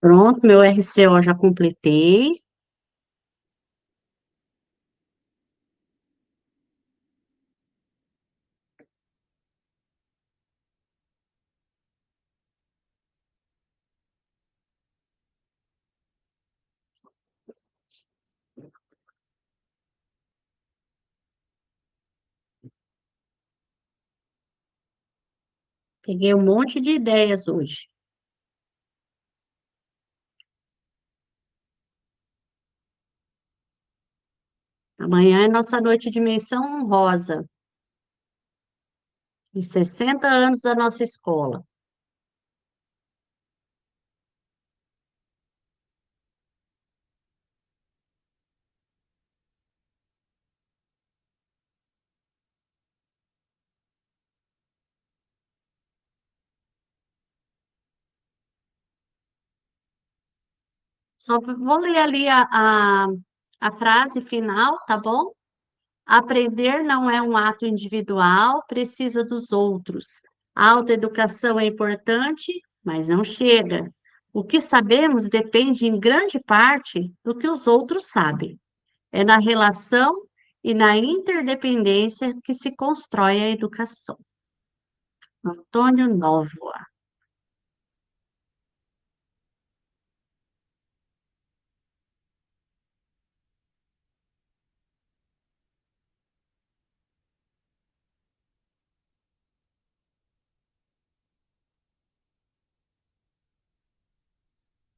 Pronto, meu RCO já completei. Peguei um monte de ideias hoje. Amanhã é nossa noite de menção honrosa, de 60 anos da nossa escola. Só vou ler ali a frase final, tá bom? Aprender não é um ato individual, precisa dos outros. A autoeducação é importante, mas não chega. O que sabemos depende em grande parte do que os outros sabem. É na relação e na interdependência que se constrói a educação. Antônio Novoa.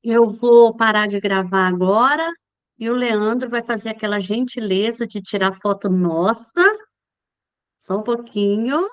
Eu vou parar de gravar agora e o Leandro vai fazer aquela gentileza de tirar foto nossa. Só um pouquinho.